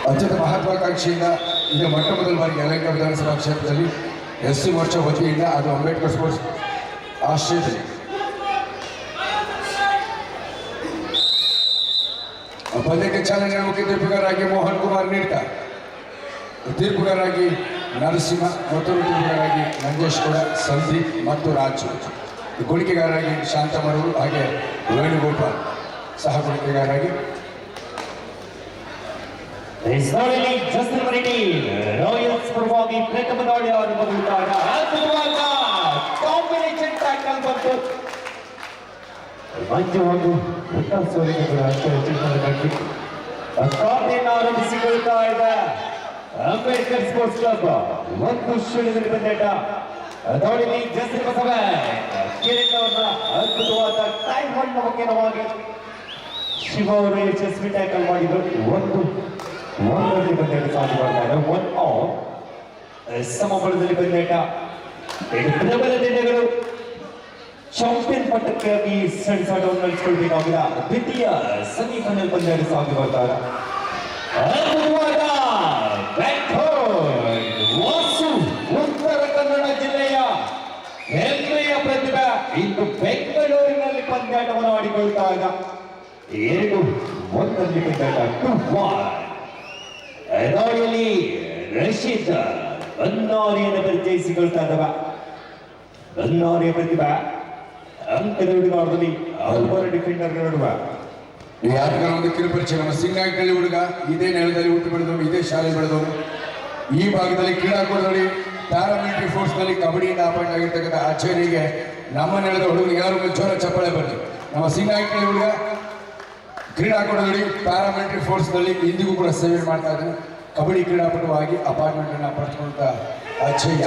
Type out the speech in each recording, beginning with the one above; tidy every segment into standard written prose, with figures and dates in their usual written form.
ಅತ್ಯಂತ ಮಹತ್ವಾಕಾಂಕ್ಷೆಯಿಂದ ಈಗ ಮೊಟ್ಟ ಮೊದಲ ಬಾರಿಗೆ ಯಲಹಂಕ ವಿಧಾನಸಭಾ ಕ್ಷೇತ್ರದಲ್ಲಿ ಎಸ್ಸಿ ಮೋರ್ಚಾ ವತಿಯಿಂದ ಅದು ಅಂಬೇಡ್ಕರ್ ಸ್ಪೋರ್ಟ್ಸ್ ಆಶ್ರಯದಲ್ಲಿ ಪಂದ್ಯಕ್ಕೆ ಚಾಲನೆ ಮುಖ್ಯ ತೀರ್ಪುಗಾರರಾಗಿ ಮೋಹನ್ ಕುಮಾರ್ ನೀಡ್ತಾರೆ. ತೀರ್ಪುಗಾರರಾಗಿ ನರಸಿಂಹ, ಮತ್ತೊಂದು ತೀರ್ಪುಗಾರರಾಗಿ ನಂಜೇಶ್ ಗೌಡ, ಸಂದೀಪ್ ಮತ್ತು ರಾಜು, ಗುಣಿಕೆಗಾರರಾಗಿ ಶಾಂತಮರೂರು ಹಾಗೆ ವೇಣುಗೋಪಾಲ್ ಸಹ ಗುಣಿಕೆಗಾರರಾಗಿ ರಾಯಲ್ಸ್ ಪರವಾಗಿ ಪ್ರಥಮ ದಾಳಿ ಆರಂಭಗೊಂಡಾಗ ಅದ್ಭುತವಾದ ಕಾಂಬಿನೇಷನ್ ಟ್ಯಾಕಲ್ ಬಂತು. ಮಂಜುವಾಗು ಆರಂಭಿಸಿಕೊಳ್ತಾ ಇದೆ ಅಂಬೇಡ್ಕರ್ ಸ್ಪೋರ್ಟ್ಸ್ ಕ್ಲಬ್. ಒಂದು ಶೂನ್ಯದಲ್ಲಿ ಬಂದೇಟ ದಾಳಿಯಲ್ಲಿ ಜಸ್ರಿ ಬಸವ ಕಿರಣ್ ಅವರ ಅದ್ಭುತವಾದ ಟೈಮ್ ಹಣ್ಣು ಮುಖ್ಯವಾಗಿ ಶಿವ ಅವರು ಯಶಸ್ವಿ ಟ್ಯಾಕಲ್ ಮಾಡಿದ್ರು. ಒಂದರಲ್ಲಿ ಬಂದೇಟ ಸಾಧಿ ಮಾಡ್ತಾ ಇದೆ. ಒನ್ ಆಫ್ ಸಮಬಲದಲ್ಲಿ ಬಂದೇಟ. ಪ್ರಬಲ ದಿನಗಳು ಚಾಂಪಿಯನ್ ಪಟ್ಟಕ್ಕಾಗಿ ಸೆಣಸಾಟವನ್ನು ನಡೆಸಿಕೊಳ್ಬೇಕಾಗಿಲ್ಲ. ದ್ವಿತೀಯ ಸೆಮಿಫೈನಲ್ ಪಂದ್ಯ ಸಾಗಿ ಬರ್ತಾರೆ. ವಾಸು ಉತ್ತರ ಕನ್ನಡ ಜಿಲ್ಲೆಯ ಹೆಮ್ಮೆಯ ಪ್ರತಿಭೆ ಇಂದು ಬೆಂಗಳೂರಿನಲ್ಲಿ ಪಂದ್ಯಾಟವನ್ನು ಆಡಿಕೊಳ್ತಾಗ 2-1 ಪಂದ್ಯಾಟ 2-1 ದಾಳಿಯಲ್ಲಿ ರಶೀದ್ ಬನ್ನಾರಿಯನ್ನು ಪರಿಚಯಿಸಿಕೊಳ್ತಾ ಇದ್ದವ. ಬನ್ನಾರಿಯ ಪ್ರತಿಭೆ ಅಂಕದ ಹುಡುಗಾಟದಲ್ಲಿ ಹಲವಾರು ಡಿಫೆಂಡರ್ ನಡುವ ಯಾರಿಗಾರ ಒಂದು ಕಿರುಪರಿಚಯ. ನಮ್ಮ ಸಿಂಗಾಯಿನಲ್ಲಿ ಹುಡುಗ ಇದೇ ನೆಲದಲ್ಲಿ ಹುಟ್ಟು ಬೆಳೆದವರು, ಇದೇ ಶಾಲೆ ಬೆಳೆದವರು. ಈ ಭಾಗದಲ್ಲಿ ಕ್ರೀಡಾಕೂಟದಲ್ಲಿ ಪ್ಯಾರಾಮಿಲಿಟರಿ ಫೋರ್ಸ್ನಲ್ಲಿ ಕಬಡ್ಡಿಯಿಂದ ಅಪಾಯಿಂಟ್ ಆಗಿರ್ತಕ್ಕಂಥ ಆಚಾರ್ಯರಿಗೆ ನಮ್ಮ ನೆಲದ ಹುಡುಗರಿಗೆ ಯಾರು ಜೋರ ಚಪ್ಪಾಳೆ ಬರಲಿ. ನಮ್ಮ ಸಿಂಗಾಯಿನಲ್ಲಿ ಹುಡುಗ ಕ್ರೀಡಾಕೂಟದಲ್ಲಿ ಪ್ಯಾರಾಮಿಲಿಟರಿ ಫೋರ್ಸ್ನಲ್ಲಿ ಇಂದಿಗೂ ಕೂಡ ಸೇವೆ ಮಾಡ್ತಾ ಇದ್ದಾನೆ. ಕಬಡ್ಡಿ ಕ್ರೀಡಾಪಟುವಾಗಿ ಅಪಾಯಿಂಟ್ಮೆಂಟ್ ಅನ್ನು ಪಡೆದುಕೊಂಡ ಆಚಾರ್ಯ.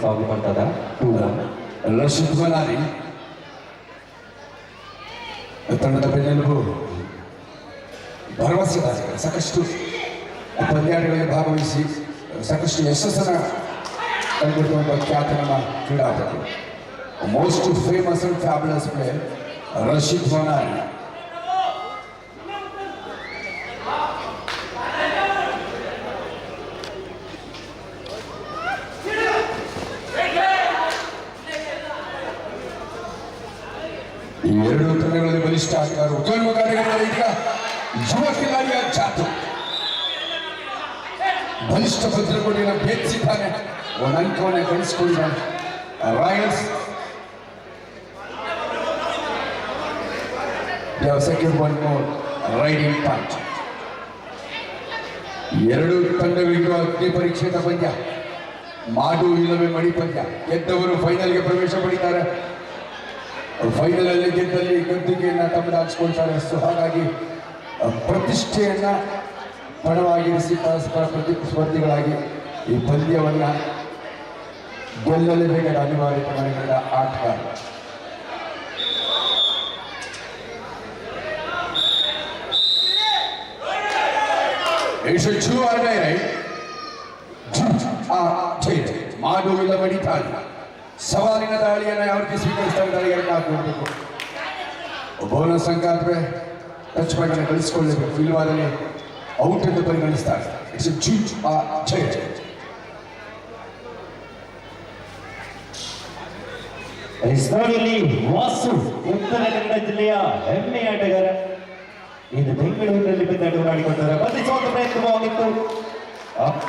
ಸಾಗಿ ಮಾಡ್ತದ 2-1. ರಶೀದ್ ಬನಾರಿ ತಂಡದ ಬೆನ್ನೆಲುಬು, ಭರವಸೆದಾರ. ಸಾಕಷ್ಟು ಪಂದ್ಯಾಟಗಳಲ್ಲಿ ಭಾಗವಹಿಸಿ ಸಾಕಷ್ಟು ಯಶಸ್ಸನ್ನು ಕಂಡುಕೊಳ್ಳುವಂಥ ಖ್ಯಾತ ನಮ್ಮ ಕ್ರೀಡಾಪಟು. Most famous and fabulous player Rashid Banari. ಈ ಎರಡು ತಂಡಗಳಲ್ಲಿ ಬಲಿಷ್ಠ ಆಟಗಾರರು, ಉದ್ಯೋಗಕಾರಿಗಳಲ್ಲಿ ಈಗ ಯುವ ಕಿಲಾಡಿಯ ಜಾತು ಬಲಿಷ್ಠ ಭದ್ರಕೋಟೆಯನ್ನು ಭೇದಿಸಿದ್ದಾನೆ. ಒಂದು ಅಂಕವನ್ನು ಗಳಿಸಿಕೊಂಡಿದ್ದಾನೆ. Royals second one more raiding point. ಎರಡು ತಂಡಗಳಿರುವ ಅಗ್ನಿ ಪರೀಕ್ಷೆಯ ಪಂದ್ಯ, ಮಾಡು ಇಲ್ಲವೇ ಮಡಿ ಪಂದ್ಯ. ಗೆದ್ದವರು ಫೈನಲ್ಗೆ ಪ್ರವೇಶ ಪಡಿತಾರೆ. ಫೈನಲ್ ಅಲ್ಲಿ ಗೆದ್ದಲ್ಲಿ ಗದ್ದುಗೆಯನ್ನು ತಮ್ಮದಾಗಿಸ್ಕೊಳ್ತಾರೆ. ಸೊ ಹಾಗಾಗಿ ಪ್ರತಿಷ್ಠೆಯನ್ನ ಪಣವಾಗಿರಿಸಿ ಪರಸ್ಪರ ಪ್ರತಿಸ್ಪರ್ಧಿಗಳಾಗಿ ಈ ಪಂದ್ಯವನ್ನ ಗೆಲ್ಲಲೇಬೇಕಾದ ಅನಿವಾರ್ಯತೆ ಮಾಡಿಕೊಂಡ ಆಟಗಾರ. ಮಾಡು ಇಲ್ಲ ಮಡಿತಾಳೆ. ಸವಾಲಿನ ದಾಳಿಯನ್ನು ಯಾವ ರೀತಿ ಸ್ವೀಕರಿಸ್ತಾ ಇದ್ದಾರೆ ಎರಡು ಹಾಕಬೇಕು. ಬೋನಸ್ ಅಂಕ ಆದರೆ ಟಚ್ ಪಾಯಿಂಟ್ ಗಳಿಸಿಕೊಳ್ಳಬೇಕು, ಇಲ್ಲವಾದಲ್ಲಿ ಔಟ್ ಎಂದು ಪರಿಗಣಿಸ್ತಾರೆ. ಇಟ್ಸ್ ಜೂಜ್ ಆ ಜಯ. ವಾಸು ಉತ್ತರ ಕನ್ನಡ ಜಿಲ್ಲೆಯ ಹೆಮ್ಮೆಯ ಆಟಗಾರ. ಇದು ಬೆಂಗಳೂರಿನಲ್ಲಿ ಪಂದ್ಯಾಟವನ್ನು ಆಡಿಕೊಳ್ತಾರೆ. ಬಂಧಿಸುವಂತ ಪ್ರಯತ್ನವಾಗಿತ್ತು.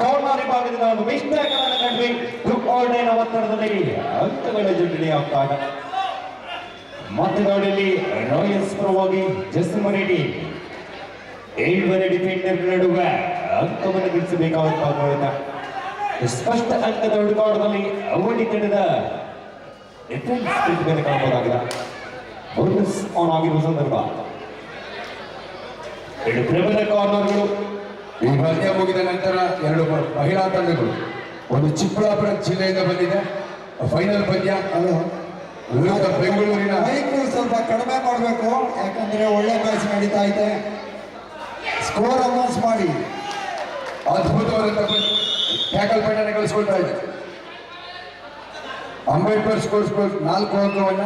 ಕೋಲಾರಿ ಭಾಗದಿಂದ ಒಂದು ಮಿಸ್ಟೇಕನ್ನು ಕಂಡ್ವಿ. ದುಡ್ಡೋರ್ಡೇನ ಒತ್ತಡದಲ್ಲಿ ಅಂಕಗಳ ಜೋಡಣೆ ಆಗ್ತಾಗ ಮತ್ತೆ ದಾಳಿಯಲ್ಲಿ ರಾಯಲ್ಸ್ ಪರವಾಗಿ ಜಸ್ಮರೆಡ್ಡಿ 7 ಡಿಫೆಂಡರ್ ನಡುವೆ ಅಂಕವನ್ನು ಗಳಿಸಬೇಕಾದ ಸ್ಪಷ್ಟ ಅಂಕದ ಹುಡುಕಾಟದಲ್ಲಿ ಅವಳಿ ತಂಡದ ಡಿಫೆನ್ಸ್ ಕಾಣಬಹುದಾಗಿದೆ. ಬೋನಸ್ ಆನ್ ಆಗಿರುವ ಸಂದರ್ಭ ಎರಡು ಪ್ರಬಲ ಕಾರ್ನರ್ಗಳು. ಈ ಪಂದ್ಯ ಮುಗಿದ ನಂತರ ಎರಡು ಮಹಿಳಾ ತಂಡಗಳು, ಒಂದು ಚಿಕ್ಕಬಳ್ಳಾಪುರ ಜಿಲ್ಲೆಯಿಂದ ಬಂದಿದೆ ಫೈನಲ್ ಪಂದ್ಯ, ಅದು ವಿರುದ್ಧ ಬೆಂಗಳೂರಿನ ಮೈಕ್ ಸ್ವಲ್ಪ ಕಡಿಮೆ ಮಾಡಬೇಕು, ಯಾಕಂದ್ರೆ ಒಳ್ಳೆ ಮ್ಯಾಚ್ ನಡೀತಾ ಇದೆ. ಸ್ಕೋರ್ ಅನೌನ್ಸ್ ಮಾಡಿ. ಅದ್ಭುತವಾದಂತ ಟ್ಯಾಕಲ್ ಪೈಟನ್ನು ಗಳಿಸ್ಕೊಳ್ತಾ ಇದೆ. ಅಂಬೇಡ್ಕರ್ ಸ್ಪೋರ್ಟ್ಸ್ ಕ್ಲಬ್ 4 ಅಂಕವನ್ನ,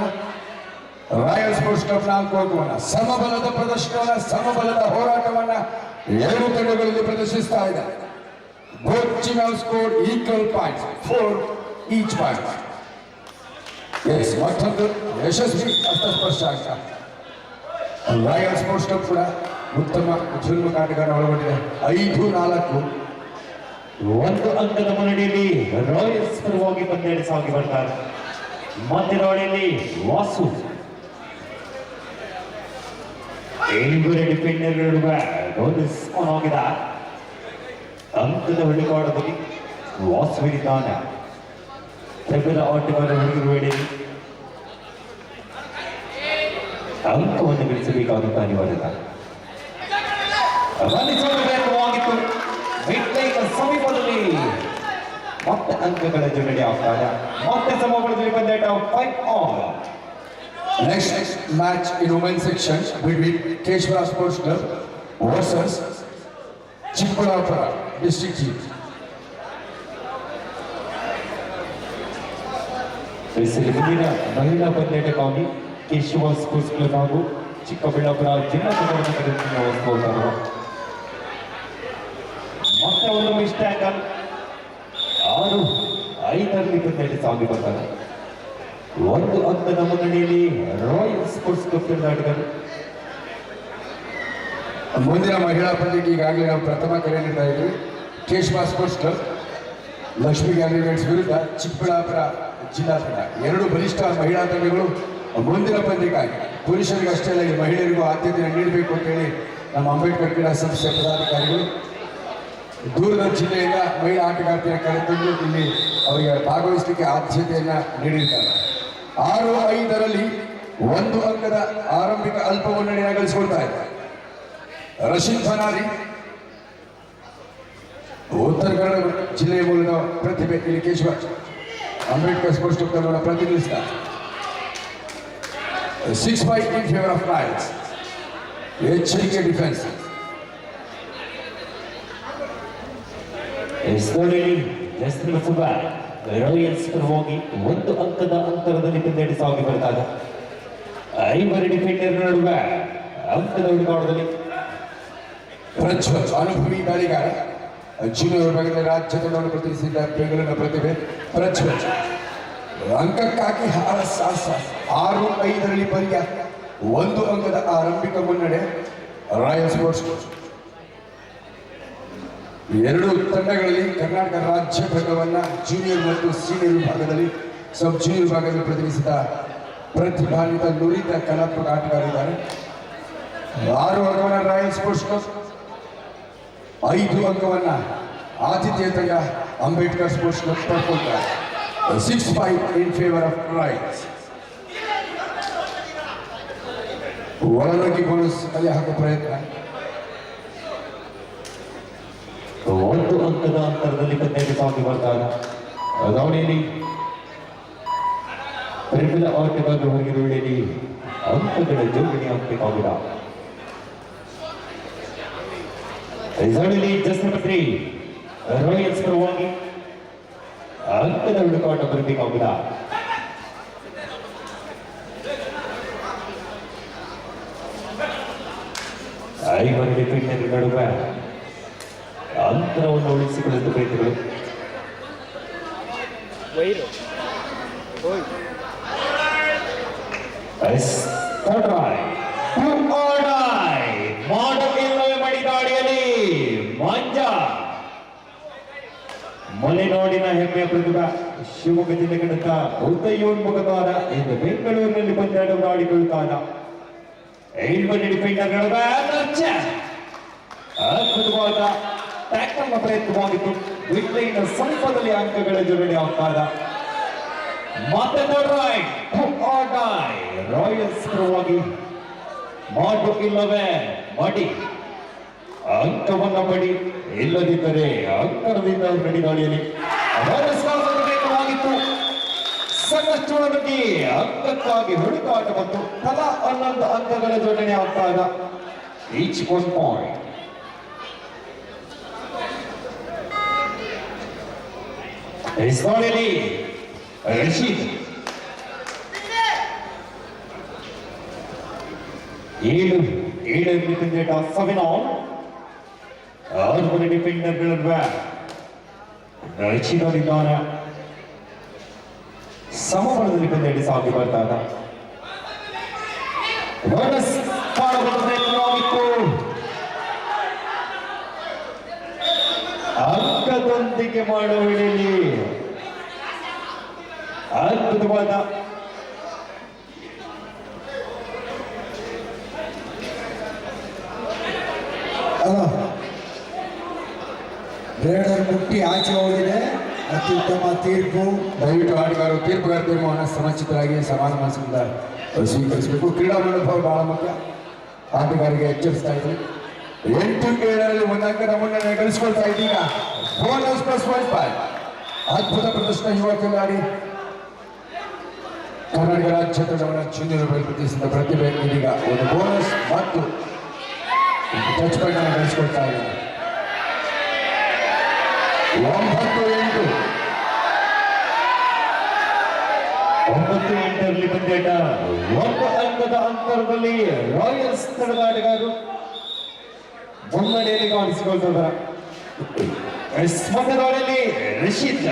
ರಾಯಲ್ ಸ್ಪೋರ್ಟ್ಸ್ ಕ್ಲಬ್ 4 ಅಂಕವನ್ನ, ಸಮಬಲದ ಪ್ರದರ್ಶನವನ್ನ, ಸಮಬಲದ ಹೋರಾಟವನ್ನ ಎರಡು ತಂಡಗಳಲ್ಲಿ ಪ್ರದರ್ಶಿಸ್ತಾ ಇದೆ. Both teams have scored equal points, 4 each point. Yes, ಮತ್ತೊಂದು ಯಶಸ್ವಿ ಹಸ್ತಸ್ಪರ್ಶ ಅಂತ ರಾಯಲ್ ಸ್ಪೋರ್ಟ್ಸ್ ಕ್ಲಬ್ ಕೂಡ ಉತ್ತಮ ಜುಲ್ಮ ಆಟಗಾರ ಒಳಗೊಂಡಿದೆ. 5-4 ಒಂದು ಅಂಕದ ಮುನ್ನಡೆಯಲ್ಲಿ ರಾಯಲ್ಸ್ ಪರವಾಗಿ ಪಂದ್ಯಾಡಿ ಸಾಗಿ ಬರ್ತಾರೆ. ಮಧ್ಯದೊಡೆಯಲ್ಲಿ ವಾಸು ಇಬ್ಬರು ಡಿಫೆಂಡರ್ ಹೋಗಿದ ಅಂಕದ ಹುಡುಕಾಟದಲ್ಲಿ ವಾಸುವಿನಿದ್ದಾನೆ. ತೆಗೆದ ಆಟಗಾರ ಹುಡುಗರು ವೇಳೆ ಅಂಕವನ್ನು ಗಳಿಸಬೇಕಾದಂತ ಅನಿವಾರ್ಯತೆ ಪ್ರಯತ್ನವಾಗಿತ್ತು. ಸಮೀಪದಲ್ಲಿ ಮತ್ತೆ ಅಂಕಗಳ ಜೋಡಣೆ ಆಗ್ತಾರೆ. ಮತ್ತೆ ಸಮಬಲದಲ್ಲಿ ಪಂದ್ಯಾಟ 5-all. Next match in women's section between Keshwara Sports Club versus Chikbalapura district team. ಮುಂದಿನ ಮಹಿಳಾ ಪಂದ್ಯಾಟಕ್ಕಾಗಿ ಕೇಶವ ಸ್ಪೋರ್ಟ್ಸ್ ಕ್ಲಬ್ ಹಾಗೂ ಚಿಕ್ಕಬಳ್ಳಾಪುರ ಜಿಲ್ಲಾ ತಂಡವನ್ನು ಮತ್ತೆ ಒಂದು ಮಿಸ್ ಟ್ಯಾಕಲ್. 6-5 ಪಂದ್ಯಾಟ ಸಾಗಿ ಬರ್ತಾರೆ. ಒಂದು ಅಂಕದ ಮುನ್ನಡೆಯಲ್ಲಿ ರಾಯಲ್ ಸ್ಪೋರ್ಟ್ಸ್ ಕ್ಲಬ್ ಆಟಗಾರರು. ಮುಂದಿನ ಮಹಿಳಾ ಪಂದ್ಯಕ್ಕೆ ಈಗಾಗಲೇ ನಾವು ಪ್ರಥಮ ಕರೆ ನೀಡ್ತಾ ಇದ್ವಿ. Keshava sports club Lakshmi gallery ವಿರುದ್ಧ ಚಿಕ್ಕಬಳ್ಳಾಪುರ ಜಿಲ್ಲಾ ತಂಡ. ಎರಡು ಬಲಿಷ್ಠ ಮಹಿಳಾ ತಂಡಗಳು ಮುಂದಿನ ಪಂದ್ಯಕ್ಕಾಗಿ ಪುರುಷರಿಗೆ ಅಷ್ಟೇ ಅಲ್ಲ, ಮಹಿಳೆಯರಿಗೂ ಆದ್ಯತೆಯನ್ನು ನೀಡಬೇಕು ಅಂತೇಳಿ ನಮ್ಮ ಅಂಬೇಡ್ಕರ್ ಕ್ರೀಡಾ ಸಂಸ್ಥೆ ಪದಾಧಿಕಾರಿಗಳು ದೂರದ ಜಿಲ್ಲೆಯಿಂದ ಮಹಿಳಾ ಆಟಗಾರ್ತಿಯ ಕರೆತಂದು ಇಲ್ಲಿ ಅವರಿಗೆ ಭಾಗವಹಿಸಲಿಕ್ಕೆ ಆದ್ಯತೆಯನ್ನು ನೀಡಿದ್ದಾರೆ. 6-5ರಲ್ಲಿ 1 ಅಂಕದ ಆರಂಭಿಕ ಅಲ್ಪ ಮುನ್ನಡೆಯನ್ನು ಗಳಿಸಿಕೊಳ್ತಾ ಇದೆ. ರಶೀದ್ ಫನಾರಿ ಉತ್ತರ ಕನ್ನಡ ಜಿಲ್ಲೆಯ ಮೂಲದ ಪ್ರತಿಭೆ ಇಲ್ಲಿ ಕೇಶವ ಅಂಬೇಡ್ಕರ್ ಸ್ಪೋರ್ಟ್ಸ್ ಕ್ಲಬ್ ಪ್ರತಿನಿಧಿಸಿದ್ದಾರೆ. 6-5 in favor of Lions. ಎಚ್ಚರಿಕೆ ಡಿಫೆನ್ಸ್. ರಾಯಲ್ಸ್ ಪರವಾಗಿ 1 ಅಂಕದ ಅಂತರದಲ್ಲಿ ಪಂದ್ಯಾಟ ಸಾಗಿ ಬರ್ತಾಗ 5 ಡಿಫೆಂಡರ್ ನಡುವೆ ಅಂಕದ ಹುಡುಕಾಟದಲ್ಲಿ ಪ್ರಜ್ವಲ್ ಅನುಭವಿ ದಾಳಿಗಾರ ಜೂನಿಯರ್ ವಿಭಾಗದಲ್ಲಿ ರಾಜ್ಯ ತಂಡವನ್ನು ಪ್ರತಿನಿಧಿಸಿದ ಬೆಂಗಳೂರಿನ ಪ್ರತಿಭೆ ಪ್ರಜ್ವಲ್ ಅಂಕಕ್ಕಾಗಿ ಹಾರ ಸಾಹಸ. 6-5ರಲ್ಲಿ ಪಂದ್ಯ 1 ಅಂಕದ ಆರಂಭಿಕ ಮುನ್ನಡೆ ರಾಯಲ್ ಸ್ಪೋರ್ಟ್ಸ್. ಎರಡು ತಂಡಗಳಲ್ಲಿ ಕರ್ನಾಟಕ ರಾಜ್ಯ ತಂಡವನ್ನ ಜೂನಿಯರ್ ಮತ್ತು ಸೀನಿಯರ್ ವಿಭಾಗದಲ್ಲಿ ಸಬ್ ಜೂನಿಯರ್ ವಿಭಾಗದಲ್ಲಿ ಪ್ರತಿನಿಧಿಸಿದ ಪ್ರತಿಭಾನ್ವಿತ ನುರಿತ ಕಲಾತ್ಮಕ ಆಟಗಾರಿದ್ದಾರೆ. 6 ಅಂಕವನ್ನ ರಾಯಲ್ ಸ್ಪೋರ್ಟ್ಸ್ ಕ್ಲಬ್, 5 ಅಂಕವನ್ನ ಆತಿಥ್ಯ ತಂಡ ಅಂಬೇಡ್ಕರ್ ಸ್ಪೋರ್ಟ್ಸ್ ಕ್ಲಬ್ ಪಡ್ಕೊಳ್ತಾರೆ. 6-5 in favor of Lions. ಒಳನುಗ್ಗಿ ಬೋನಸ್ ಕಲೆ ಹಾಕುವ ಪ್ರಯತ್ನ. 1 ಅಂಕದ ಅಂತರದಲ್ಲಿ ಪಂದ್ಯಾಟ ಸಾಗಿ ಬರ್ತಾಗ ದಾವಣಗೆರೆ ಪ್ರಬಲ ಆಟಗಾರರು ಹೊರಗಿರುವ ವೇಳೆಯಲ್ಲಿ ಅಂಕಗಳ ಜೋಡಣೆ ಆಗಬೇಕಾಗಿಲ್ಲ. ಜಸ್ನಪತ್ರಿ ರಾಯಲ್ಸ್ ಪರವಾಗಿ ಅಂಕದ ಹುಡುಕಾಟ ಬರಬೇಕಾಗಿಲ್ಲ. ಐವರು ಡಿಫೆಂಡರ್ ನಡುವೆ ಅಂತರವನ್ನು ಉಳಿಸಿಕೊಳ್ಳುವ ಪ್ರಯತ್ನಗಳು. ಮಾಡಲಿಲ್ಲವೇ ಮಡಿದಾಡಿಯಲ್ಲಿ ಮಂಜ ಮಲೆನಾಡಿನ ಹೆಮ್ಮೆಯ ಪ್ರತಿಭಾ ಶಿವಮೊಗ್ಗ ಜಿಲ್ಲೆ ಕಡತ ಉದಯೋನ್ಮುಖವಾದ ಎಂದು ಬೆಂಗಳೂರಿನಲ್ಲಿ ಪಂದ್ಯಾಟವನ್ನು ಆಡಿಕೊಳ್ಳುತ್ತಾನ. 7 ಡಿಫೆಂಡರ್ ನಡುವೆ ಅದ್ಭುತವಾದ ಟ್ಯಾಕಲ್ನ ಪ್ರಯತ್ನವಾಗಿತ್ತು. ವಿಟ್ಲೈನ ಸಮೀಪದಲ್ಲಿ ಅಂಕಗಳ ಜೋಡಣೆ ಆಗ್ತಾದ. ಮತ್ತೆ ರಾಯಲ್ಸ್ ಪರವಾಗಿ ಮಾಡು ಇಲ್ಲವೇ ಮಡಿ ಅಂಕವನ್ನ ಪಡಿ, ಇಲ್ಲದಿದ್ದರೆ ಅಂಕಣದಿಂದ ನಡೆದಾಡಿಯಲ್ಲಿ ಬೇಕಾಗಿತ್ತು. ಸಾಕಷ್ಟೊಳಗೆ ಅಂಕಕ್ಕಾಗಿ ಹುಡುಕಾಟ ಮತ್ತು ತಲಾ 11 ಅಂಕಗಳ ಜೋಡಣೆ ಆಗ್ತಾಗ ಈಚ್ 1 ಪಾಯಿಂಟ್. ಎಸ್ವಾಳಿಲಿ ರಶೀದ್ 7 ಡಿಫೆಂಡರ್ 7 ಆಲ್. 6 ಡಿಫೆಂಡರ್ಗಳ ರಶೀದ್ ಅವರಿದ್ದಾರೆ. ಸಮಬಲದಲ್ಲಿ ಪಂದ್ಯ ಸಾಗಿ ಬರ್ತಾಗ ಬೋನಸ್ ಪ್ರಯತ್ನವಾಗಿತ್ತು. ಅಂಕದೊಂದಿಗೆ ಮಾಡುವ ವೇಳೆಯಲ್ಲಿ ಅದ್ಭುತವಾದ ರೇಡರ್ ಮುಟ್ಟಿ ಆಚೆ ಹೋಗಿದೆ. ಅತ್ಯುತ್ತಮ ತೀರ್ಪು. ದಯವಿಟ್ಟು ಆಟಗಾರರು ತೀರ್ಪುಗಾರ ತೀರ್ಮಾನ ಸಮಚಿತರಾಗಿ ಸಮಾನ ಮನಸ್ಸಿನಿಂದ ಸ್ವೀಕರಿಸಬೇಕು. ಕ್ರೀಡಾ ಮನೋಭಾವ ಬಹಳ ಮುಖ್ಯ. ಆಟಗಾರರಿಗೆ ಎಚ್ಚರಿಸ್ತಾ ಇದ್ದೀವಿ. 8-7ರಲ್ಲಿ 1 ಅಂಕದ ಮುನ್ನಡೆ ಗಳಿಸಿಕೊಳ್ತಾ ಇದ್ದೀಗ. Bonus plus 1 point. ಅದ್ಭುತ ಪ್ರದರ್ಶನ ಯುವ ಕಿಲಾಡಿ ಕರ್ನಾಟಕ ರಾಜ್ಯ ತಂಡವನ್ನ ಚುಂದಿನ ಪ್ರತಿಸಿದ ಪ್ರತಿಭೆ ಇದೀಗ ಒಂದು ಬೋನಸ್ ಮತ್ತು ಟಚ್ ಪಾಯಿಂಟ್ ಅನ್ನು ಗಳಿಸಿಕೊಳ್ತಾ ಇದೆ. 9-8 9-8ರಲ್ಲಿ ಪಂದ್ಯಾಟ. 1 ಅಂಕದ ಅಂತರದಲ್ಲಿ ರಾಯಲ್ಸ್ ತಂಡದ ಆಟಗಾರರು ಮುನ್ನಡೆಯಲ್ಲಿ ಕಾಣಿಸಿಕೊಳ್ತಿದ್ದಾರೆ. ಸ್ಪಂದನದಲ್ಲಿ ರಶೀದ್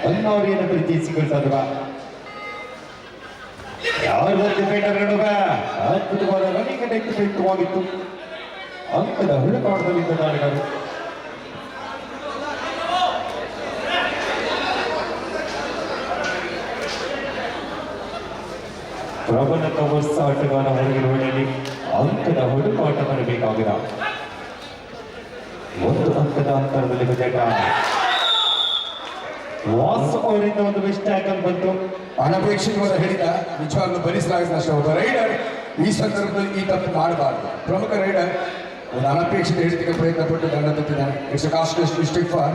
ಬನ್ನವರಿಯನ್ನು ಪರಿಚಯಿಸಿಕೊಳ್ತಾ ಯಾವ ಡಿಫೆಂಡರ್ ನಡುವೆ ಅದ್ಭುತವಾದ ರನ್ನಿಂಗ್ ಅಟ್ಯಾಕ್ ಪ್ರಯುಕ್ತವಾಗಿತ್ತು. ಅಂಕದ ಹುಡುಕಾಟದಲ್ಲಿದ್ದ ಆಟಗಾರರು ಪ್ರಬಲ ಕವರ್ಸ್ ಆಟಗಾರ ಹೊರಗಿರುವಲ್ಲಿ ಅಂಕದ ಹುಡುಕಾಟ ಬರಬೇಕಾಗಿದ. 1 ಅಂಕದ ಅಂತರದಲ್ಲಿ ಬಜೆಟ್ ವಾಸ್ ಅವರಿಂದ ಒಂದು ಬೆಸ್ಟ್ ಟ್ಯಾಕಲ್ ಬಂತು. ಅನಪೇಕ್ಷಿತವಾದ ಹಿಡಿತ ನಿಜವಾಗ್ಲೂ ಭರಿಸಲಾಗಿದೆ ಅಷ್ಟೇ. ಒಬ್ಬ ರೈಡರ್ ಈ ಸಂದರ್ಭದಲ್ಲಿ ಈ ತಪ್ಪು ಮಾಡಬಾರ್ದು. ಪ್ರಮುಖ ರೈಡರ್ ಒಂದು ಅನಪೇಕ್ಷಿತ ಹಿಡಿತಕ್ಕೆ ಪ್ರಯತ್ನ ಪಟ್ಟು ದಂಡ ತೆತ್ತಿದ್ದಾನೆ. It's costless mistake for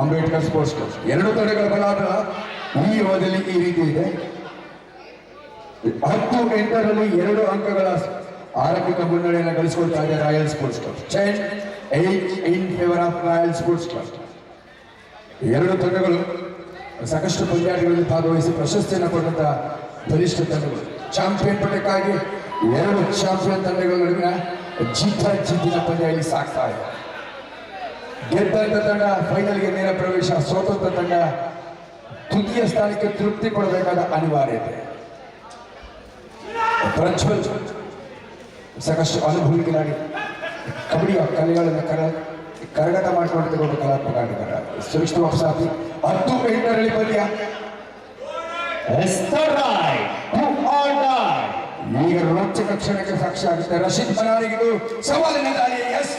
Ambedkar sports club. 2 ತಂಡಗಳ ಬಲಾಬಲ ಈ ಅವಧಿಯಲ್ಲಿ ಈ ರೀತಿ ಇದೆ. 10-8ರಲ್ಲಿ 2 ಅಂಕಗಳ ಆರಂಭಿಕ ಮುನ್ನಡೆಯನ್ನು ಗಳಿಸಿಕೊಳ್ತಾ ಇದೆ royal sports club. 10-8 in favour of royal sports club. 2 ತಂಡಗಳು ಸಾಕಷ್ಟು ಪಂದ್ಯಾಟಗಳಲ್ಲಿ ಭಾಗವಹಿಸಿ ಪ್ರಶಸ್ತಿಯನ್ನು ಪಡೆದಂತಹ ಬಲಿಷ್ಠ ತಂಡಗಳು. ಚಾಂಪಿಯನ್ ಪಟ್ಟಕ್ಕಾಗಿ 2 ಚಾಂಪಿಯನ್ ತಂಡಗಳ ನಡುವಿನ ಜಿದ್ದಿನ ಪಂದ್ಯ ಇಲ್ಲಿ ಸಾಗ್ತಾ ಇದೆ. ಗೆದ್ದಂತ ತಂಡ ಫೈನಲ್ಗೆ ನೇರ ಪ್ರವೇಶ, ಸೋತಂತ ತಂಡ ತೃತೀಯ ಸ್ಥಾನಕ್ಕೆ ತೃಪ್ತಿ ಪಡಬೇಕಾದ ಅನಿವಾರ್ಯತೆ. ಪ್ರಜ್ವಲ್ ಸಾಕಷ್ಟು ಅನುಭವಿ ಕಿಲಾಡಿ, ಕಬಡ್ಡಿಯ ಕಲೆಗಳನ್ನು ಕರಗತ ಮಾಡಿಕೊಂಡಿರುವ ಕಲಾತ್ಮಕ ಆಟಗಾರ. ಸುರಕ್ಷಿತ ಸಾಥಿ. 10-8ರಲ್ಲಿ ಪಂದ್ಯ ಈಗ ರೋಚಕ ಕ್ಷಣಕ್ಕೆ ಸಾಕ್ಷಿ ಆಗುತ್ತೆ. ರಶೀದ್ ಬನಾರಿಗಿದು ಸವಾಲಿನ ದಾಳಿ. ಎಸ್,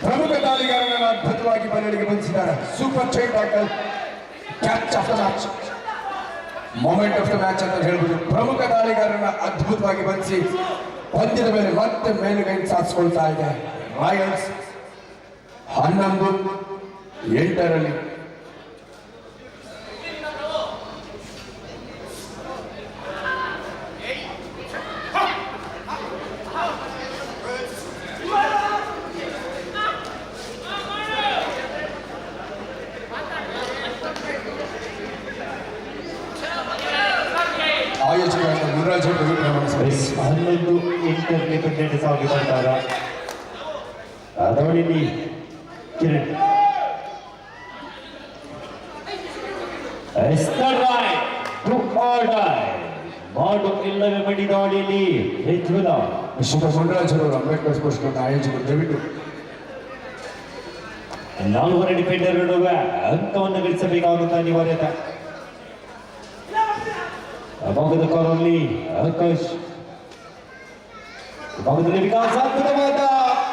ಪ್ರಮುಖ ದಾಳಿಗಾರರನ್ನು ಅದ್ಭುತವಾಗಿ ಬಲೆಗೆ ಬಂಧಿಸಿದ್ದಾರೆ. Super chain tackle, catch of the match, moment of the match ಅಂತ ಹೇಳ್ಬೋದು. ಪ್ರಮುಖ ದಾಳಿಗಾರರನ್ನ ಅದ್ಭುತವಾಗಿ ಬಂಧಿಸಿ ಪಂದ್ಯದ ಮೇಲೆ ಮತ್ತೆ ಮೇಲುಗೈ ಸಾಧಿಸಿಕೊಳ್ತಾ ಇದೆ ರಾಯಲ್ಸ್. 11-8ರಲ್ಲಿ ಆಯೋಜಕರಾದ ಗುರುರಾಜ್ ಅವರು 11-8ರಲ್ಲಿ ಪಂದ್ಯ ಸಾಗಿ ಬರ್ತಾರ. ಅದರಲ್ಲಿ ಕಿರಣ್ ಮಾಡು ಇಲ್ಲವೇ ಮಡಿ ದಾಳಿಯಲ್ಲಿ ಪ್ರಜ್ವಲ. ಗುರುರಾಜ್ ಅವರು ಅಂಬೇಡ್ಕರ್ ಸ್ಪೋರ್ಟ್ಸ್ ಕ್ಲಬ್ ಆಯೋಜಕರು. ದಯವಿಟ್ಟು 4 ಡಿಫೆಂಡರ್ ನಡುವೆ ಅಂಕವನ್ನು ಗಳಿಸಬೇಕಾಗುತ್ತ ಅನಿವಾರ್ಯತೆ. ಅಭಾಗದ ಕಾಲಲ್ಲಿ ಆಕಾಶ್, ಭಾಗದಲ್ಲಿ ವಿಕಾಸ. ಅದ್ಭುತವಾದ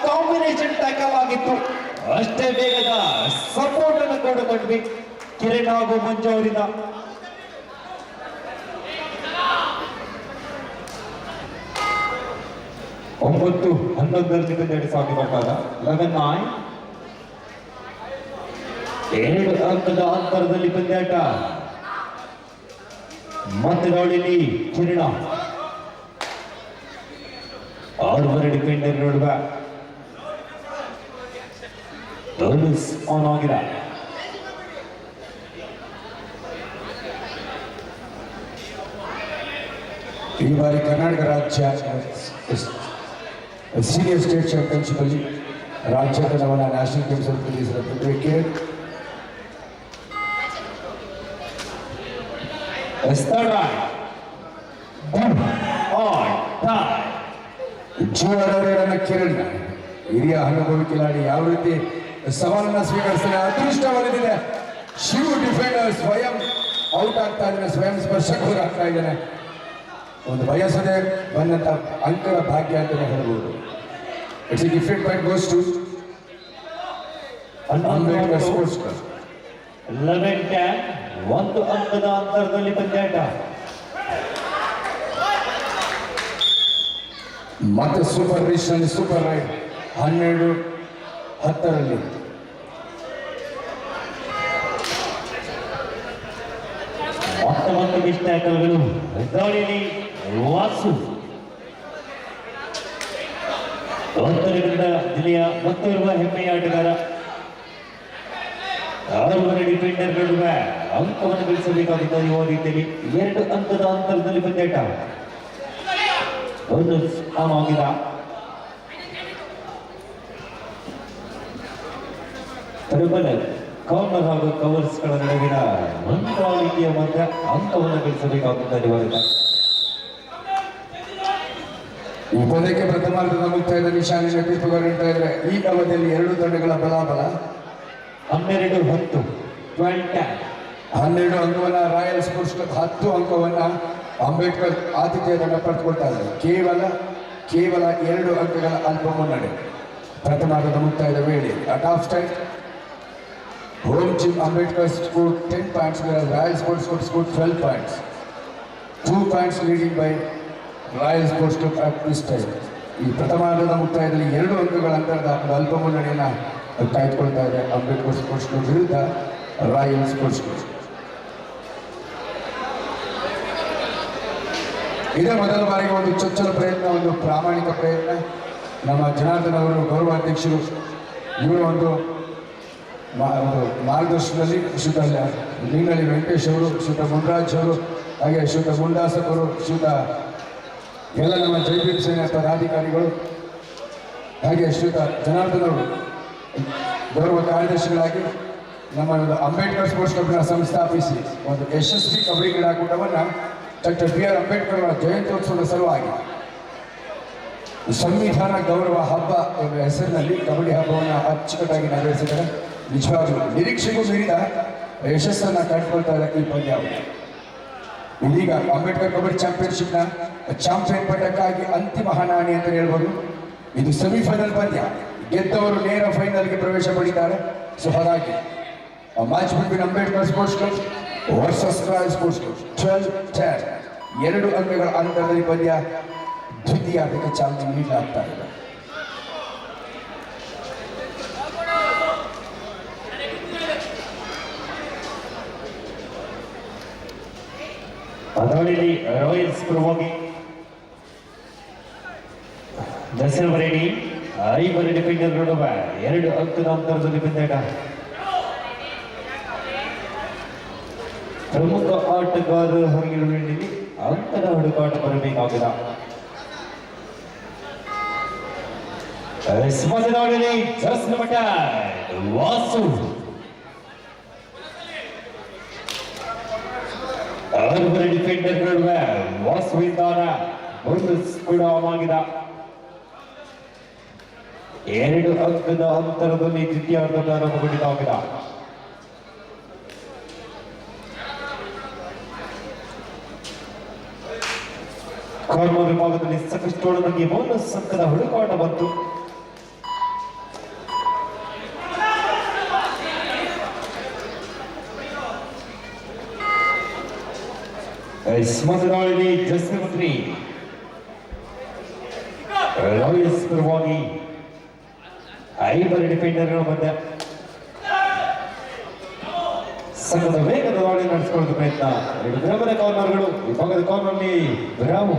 ಕಾಂಬಿನೇಷನ್ ಟ್ಯಾಕಲ್ ಆಗಿತ್ತು. ಅಷ್ಟೇ ಬೇಗದ ಸಪೋರ್ಟ್ ಅನ್ನು ಕಂಡುಕೊಂಡ್ವಿ ಕಿರಣ್ ಹಾಗೂ ಮಂಜು ಅವರಿಂದ. ಒಂಬತ್ತು 11ರಲ್ಲಿ ಪಂದ್ಯ ಸಾಗಿ ಬರ್ತಾಗ 11-9. 2 ಅಂಕದ ಅಂತರದಲ್ಲಿ ಪಂದ್ಯಾಟ. ಮತ್ತೆ ದಾಳಿಯಲ್ಲಿ ಕಿರಣ 6 ಡಿಫೆಂಡರ್ ನಡುವೆ ಟರ್ನ್ಸ್ ಆನ್ ಆಗಿದೆ. ಈ ಬಾರಿ ಕರ್ನಾಟಕ ರಾಜ್ಯ ಸೀನಿಯರ್ ಸ್ಟೇಟ್ ಚಾಂಪಿಯನ್ಶಿಪ್ ಅಲ್ಲಿ ರಾಜ್ಯ ತಂಡವನ್ನು ನ್ಯಾಷನಲ್ ಗೇಮ್ಸ್ ಅಲ್ಲಿ ಪ್ರತಿನಿಧಿಸಿದ ವಿಕೆಟ್ ಜೀವನ ಕಿರಣ್ ಹಿರಿಯ ಅನುಭವಿ ಕಿಲಾಡಿ ಯಾವ ರೀತಿ ಸವಾಲನ್ನು ಸ್ವೀಕರಿಸ್ತಾನೆ. ಅದೃಷ್ಟ ಒಲಿದಿದೆ. ಶಿವ ಡಿಫೆಂಡರ್ ಸ್ವಯಂ ಔಟ್ ಆಗ್ತಾ ಇದ್ದಾನೆ, ಸ್ವಯಂ ಸ್ಪರ್ಶಕರು ಆಗ್ತಾ ಇದ್ದಾನೆ. ಒಂದು ಬಯಸದೆ ಬಂದಂತ ಅಂಕದ ಭಾಗ್ಯ ಅಂತಲೇ ಹೇಳ್ಬೋದು. It's a different point goes to Ambedkar sports club. 11-10 ಒಂದು ಅಂಕದ ಅಂತರದಲ್ಲಿ ಪಂದ್ಯಾಟ. ಮತ್ತೆ ಸೂಪರ್ ರಿಚ್ ನಲ್ಲಿ ಸೂಪರ್ ರೈಡ್ 12-10 ಮೊತ್ತ ಮಿಸ್ ಟ್ಯಾಕಲ್ಗಳು. ದಾಳಿಯಲ್ಲಿ ವಾಸು ಉತ್ತರಕನ್ನಡ ಜಿಲ್ಲೆಯ ಮತ್ತೋರ್ವ ಹೆಮ್ಮೆಯ ಆಟಗಾರ. 6 ಡಿಫೆಂಡರ್ ನಡುವೆ ಅಂಕವನ್ನು ಗಳಿಸಬೇಕಾದ ಯುವ ರೀತಿಯಲ್ಲಿ 2 ಅಂಕದ ಅಂತರದಲ್ಲಿ ಪಂದ್ಯಾಟ. ಒಂದು ಆಗಿದ ಪ್ರಬಲ ಕಾರ್ನರ್ ಹಾಗೂ ಕವರ್ಸ್ಗಳ ನಡುವಿನ ಮಂತ್ರಾಲಿಕೆಯ ಮಧ್ಯ ಅಂಕವನ್ನು ಗಳಿಸಬೇಕಾದ ಯುವಕ. ಈ ಪಂದ್ಯಕ್ಕೆ ಪ್ರಥಮಾರ್ಧದ ಮುಕ್ತಾಯದ ನಿಶಾನೆಯ ತೀರ್ಪುಗಳು ನೀಡ್ತಾ ಇದ್ದಾರೆ. ಈ ಅವಧಿಯಲ್ಲಿ 2 ತಂಡಗಳ ಬಲಾಬಲ 12-10 12 ಅಂಕವನ್ನ ರಾಯಲ್ ಸ್ಪೋರ್ಟ್ಸ್ ಕ್ಲಬ್, 10 ಅಂಕವನ್ನ ಅಂಬೇಡ್ಕರ್ ಆತಿಥ್ಯ ತಂಡ ಪಡೆದುಕೊಳ್ತಾ ಇದ್ದಾರೆ. ಕೇವಲ 2 ಅಂಕಗಳ ಅಲ್ಪ ಮುನ್ನಡೆ. ಪ್ರಥಮಾರ್ಧದ ಮುಕ್ತಾಯದ ವೇಳೆ at of time home team Ambedkar scored 10 points, whereas Royal Sports Club scored 12 points. 2 points leading by Royal Sports Club at this time. ಈ ಪ್ರಥಮಾರ್ಧದ ಮುಕ್ತಾಯದಲ್ಲಿ 2 ಅಂಕಗಳ ಅಂತರದ ಅಲ್ಪ ಮುನ್ನಡೆಯನ್ನು ಕಾಯ್ದುಕೊಳ್ತಾ ಇದೆ ಅಂಬೇಡ್ಕರ್ ಸ್ಪೋರ್ಟ್ಸ್ ಕ್ಲಬ್ ವಿರುದ್ಧ ರಾಯಲ್ ಸ್ಪೋರ್ಟ್ಸ್ ಕ್ಲಬ್. ಇದೇ ಮೊದಲ ಬಾರಿಗೆ ಒಂದು ಚೊಚ್ಚಲ ಪ್ರಯತ್ನ, ಒಂದು ಪ್ರಾಮಾಣಿಕ ಪ್ರಯತ್ನ. ನಮ್ಮ ಜನಾರ್ದನ್ ಅವರು ಗೌರವಾಧ್ಯಕ್ಷರು ಇವರ ಒಂದು ಮಾರ್ಗದರ್ಶನದಲ್ಲಿ ಶ್ರೀಯುತ ಲಿಂಗಳಿ ವೆಂಕಟೇಶ್ ಅವರು, ಶ್ರೀಯುತ ಮುನ್ರಾಜ್ ಅವರು, ಹಾಗೆ ಶ್ರೀಯುತ ಗುಂಡಾಸಪ್ ಅವರು, ಶ್ರೀಯುತ ಎಲ್ಲ ನಮ್ಮ ಜೈಭೀಮ್ ಸೇನೆ ಪದಾಧಿಕಾರಿಗಳು, ಹಾಗೆ ಶ್ರೀಯುತ ಜನಾರ್ದನ್ ಅವರು ಗೌರವ ಕಾರ್ಯದರ್ಶಿಗಳಾಗಿ ನಮ್ಮ ಒಂದು ಅಂಬೇಡ್ಕರ್ ಸ್ಪೋರ್ಟ್ಸ್ ಕ್ಲಬ್ನ ಸಂಸ್ಥಾಪಿಸಿ ಒಂದು ಯಶಸ್ವಿ ಕಬಡ್ಡಿ ಕ್ರೀಡಾಕೂಟವನ್ನು ಡಾಕ್ಟರ್ ಬಿ.ಆರ್. ಅಂಬೇಡ್ಕರ್ ಅವರ ಜಯಂತ್ಯೋತ್ಸವದ ಸಲುವಾಗಿ ಸಂವಿಧಾನ ಗೌರವ ಹಬ್ಬ ಎಂಬ ಹೆಸರಿನಲ್ಲಿ ಕಬಡ್ಡಿ ಹಬ್ಬವನ್ನು ಅಚ್ಚುಕಟ್ಟಾಗಿ ನೆರವೇರಿಸಿದ್ದಾರೆ. ನಿಜವಾಗ್ಲೂ ನಿರೀಕ್ಷೆಗೂ ಮೀರಿದ ಯಶಸ್ಸನ್ನು ಕಂಡುಕೊಳ್ತಾ ಇದೆ ಈ ಪಂದ್ಯಾವಳಿ. ಇದೀಗ ಅಂಬೇಡ್ಕರ್ ಕಬಡ್ಡಿ ಚಾಂಪಿಯನ್ಶಿಪ್ನ ಚಾಂಪಿಯನ್ ಪಟ್ಟಕ್ಕಾಗಿ ಅಂತಿಮ ಹಣಾಹಣಿ ಅಂತ ಹೇಳ್ಬೋದು. ಇದು ಸೆಮಿಫೈನಲ್ ಪಂದ್ಯ. ಗೆದ್ದವರು ನೇರ ಫೈನಲ್ಗೆ ಪ್ರವೇಶ ಪಡಿದ್ದಾರೆ. ಸೊ ಹಾಗಾಗಿ match between Ambedkar sports club versus royal sports club 12-10 2 ಅಂಕಗಳ ಅಂತರದಲ್ಲಿ ಪಂದ್ಯ ದ್ವಿತೀಯಾರ್ಧಕ್ಕೆ ಚಾಲನೆ ನೀಡಲಾಗ್ತಾ ಇದೆ. ಅದರಲ್ಲಿ ರಾಯಲ್ಸ್ ಪರವಾಗಿ ದರ್ಶನ್ ರೆಡ್ಡಿ 5 ಡಿಫೆಂಡರ್ ನಡುವೆ 2 ಅಂಕದ ಅಂತರದಲ್ಲಿ ಪಂದ್ಯಾಟ. ಪ್ರಮುಖ ಆಟಗಾರರು ಹೊರಗಿರುವಲ್ಲಿ ಅಂಕದ ಹುಡುಕಾಟ ಬರಬೇಕಾಗಿದೆ. ಸ್ಮರಣೆಯಲ್ಲಿ ಜಸ್ನ ಮಠ ವಾಸು 6 ಡಿಫೆಂಡರ್ ನಡುವೆ ವಾಸುವಿಂದಾನ ಒಂದು ಕೂಡ ಆಗಿದೆ. 2 ಅಂಕದ ಅಂತರದಲ್ಲಿ ದ್ವಿತೀಯಾರ್ಧದ ಆರಂಭಗೊಂಡಿದ್ದಾಗಿದೆ. ಕಾರ್ನರ್ ವಿಭಾಗದಲ್ಲಿ ಸಾಕಷ್ಟು ಒಳಗೆ ಬೋನಸ್ ಅಂಕದ ಹುಡುಕಾಟ ಬಂತು. ಸ್ಮರಣೆಯಲ್ಲಿ ಜಸ್ಮಿ ರಾಯಲ್ಸ್ ಪರವಾಗಿ 5 ಡಿಫೆಂಡರ್ಗಳ ಮಧ್ಯ ಸಂಘದ ವೇಗದ ದಾಳಿ ನಡೆಸಿಕೊಳ್ಳುವ ಪ್ರಯತ್ನ. ಎರಡು ವಿರಾಮದ ಕಾರ್ನರ್ಗಳು. ವಿಭಾಗದ ಕಾರ್ನರ್ನಲ್ಲಿ ವಿರಾಮ.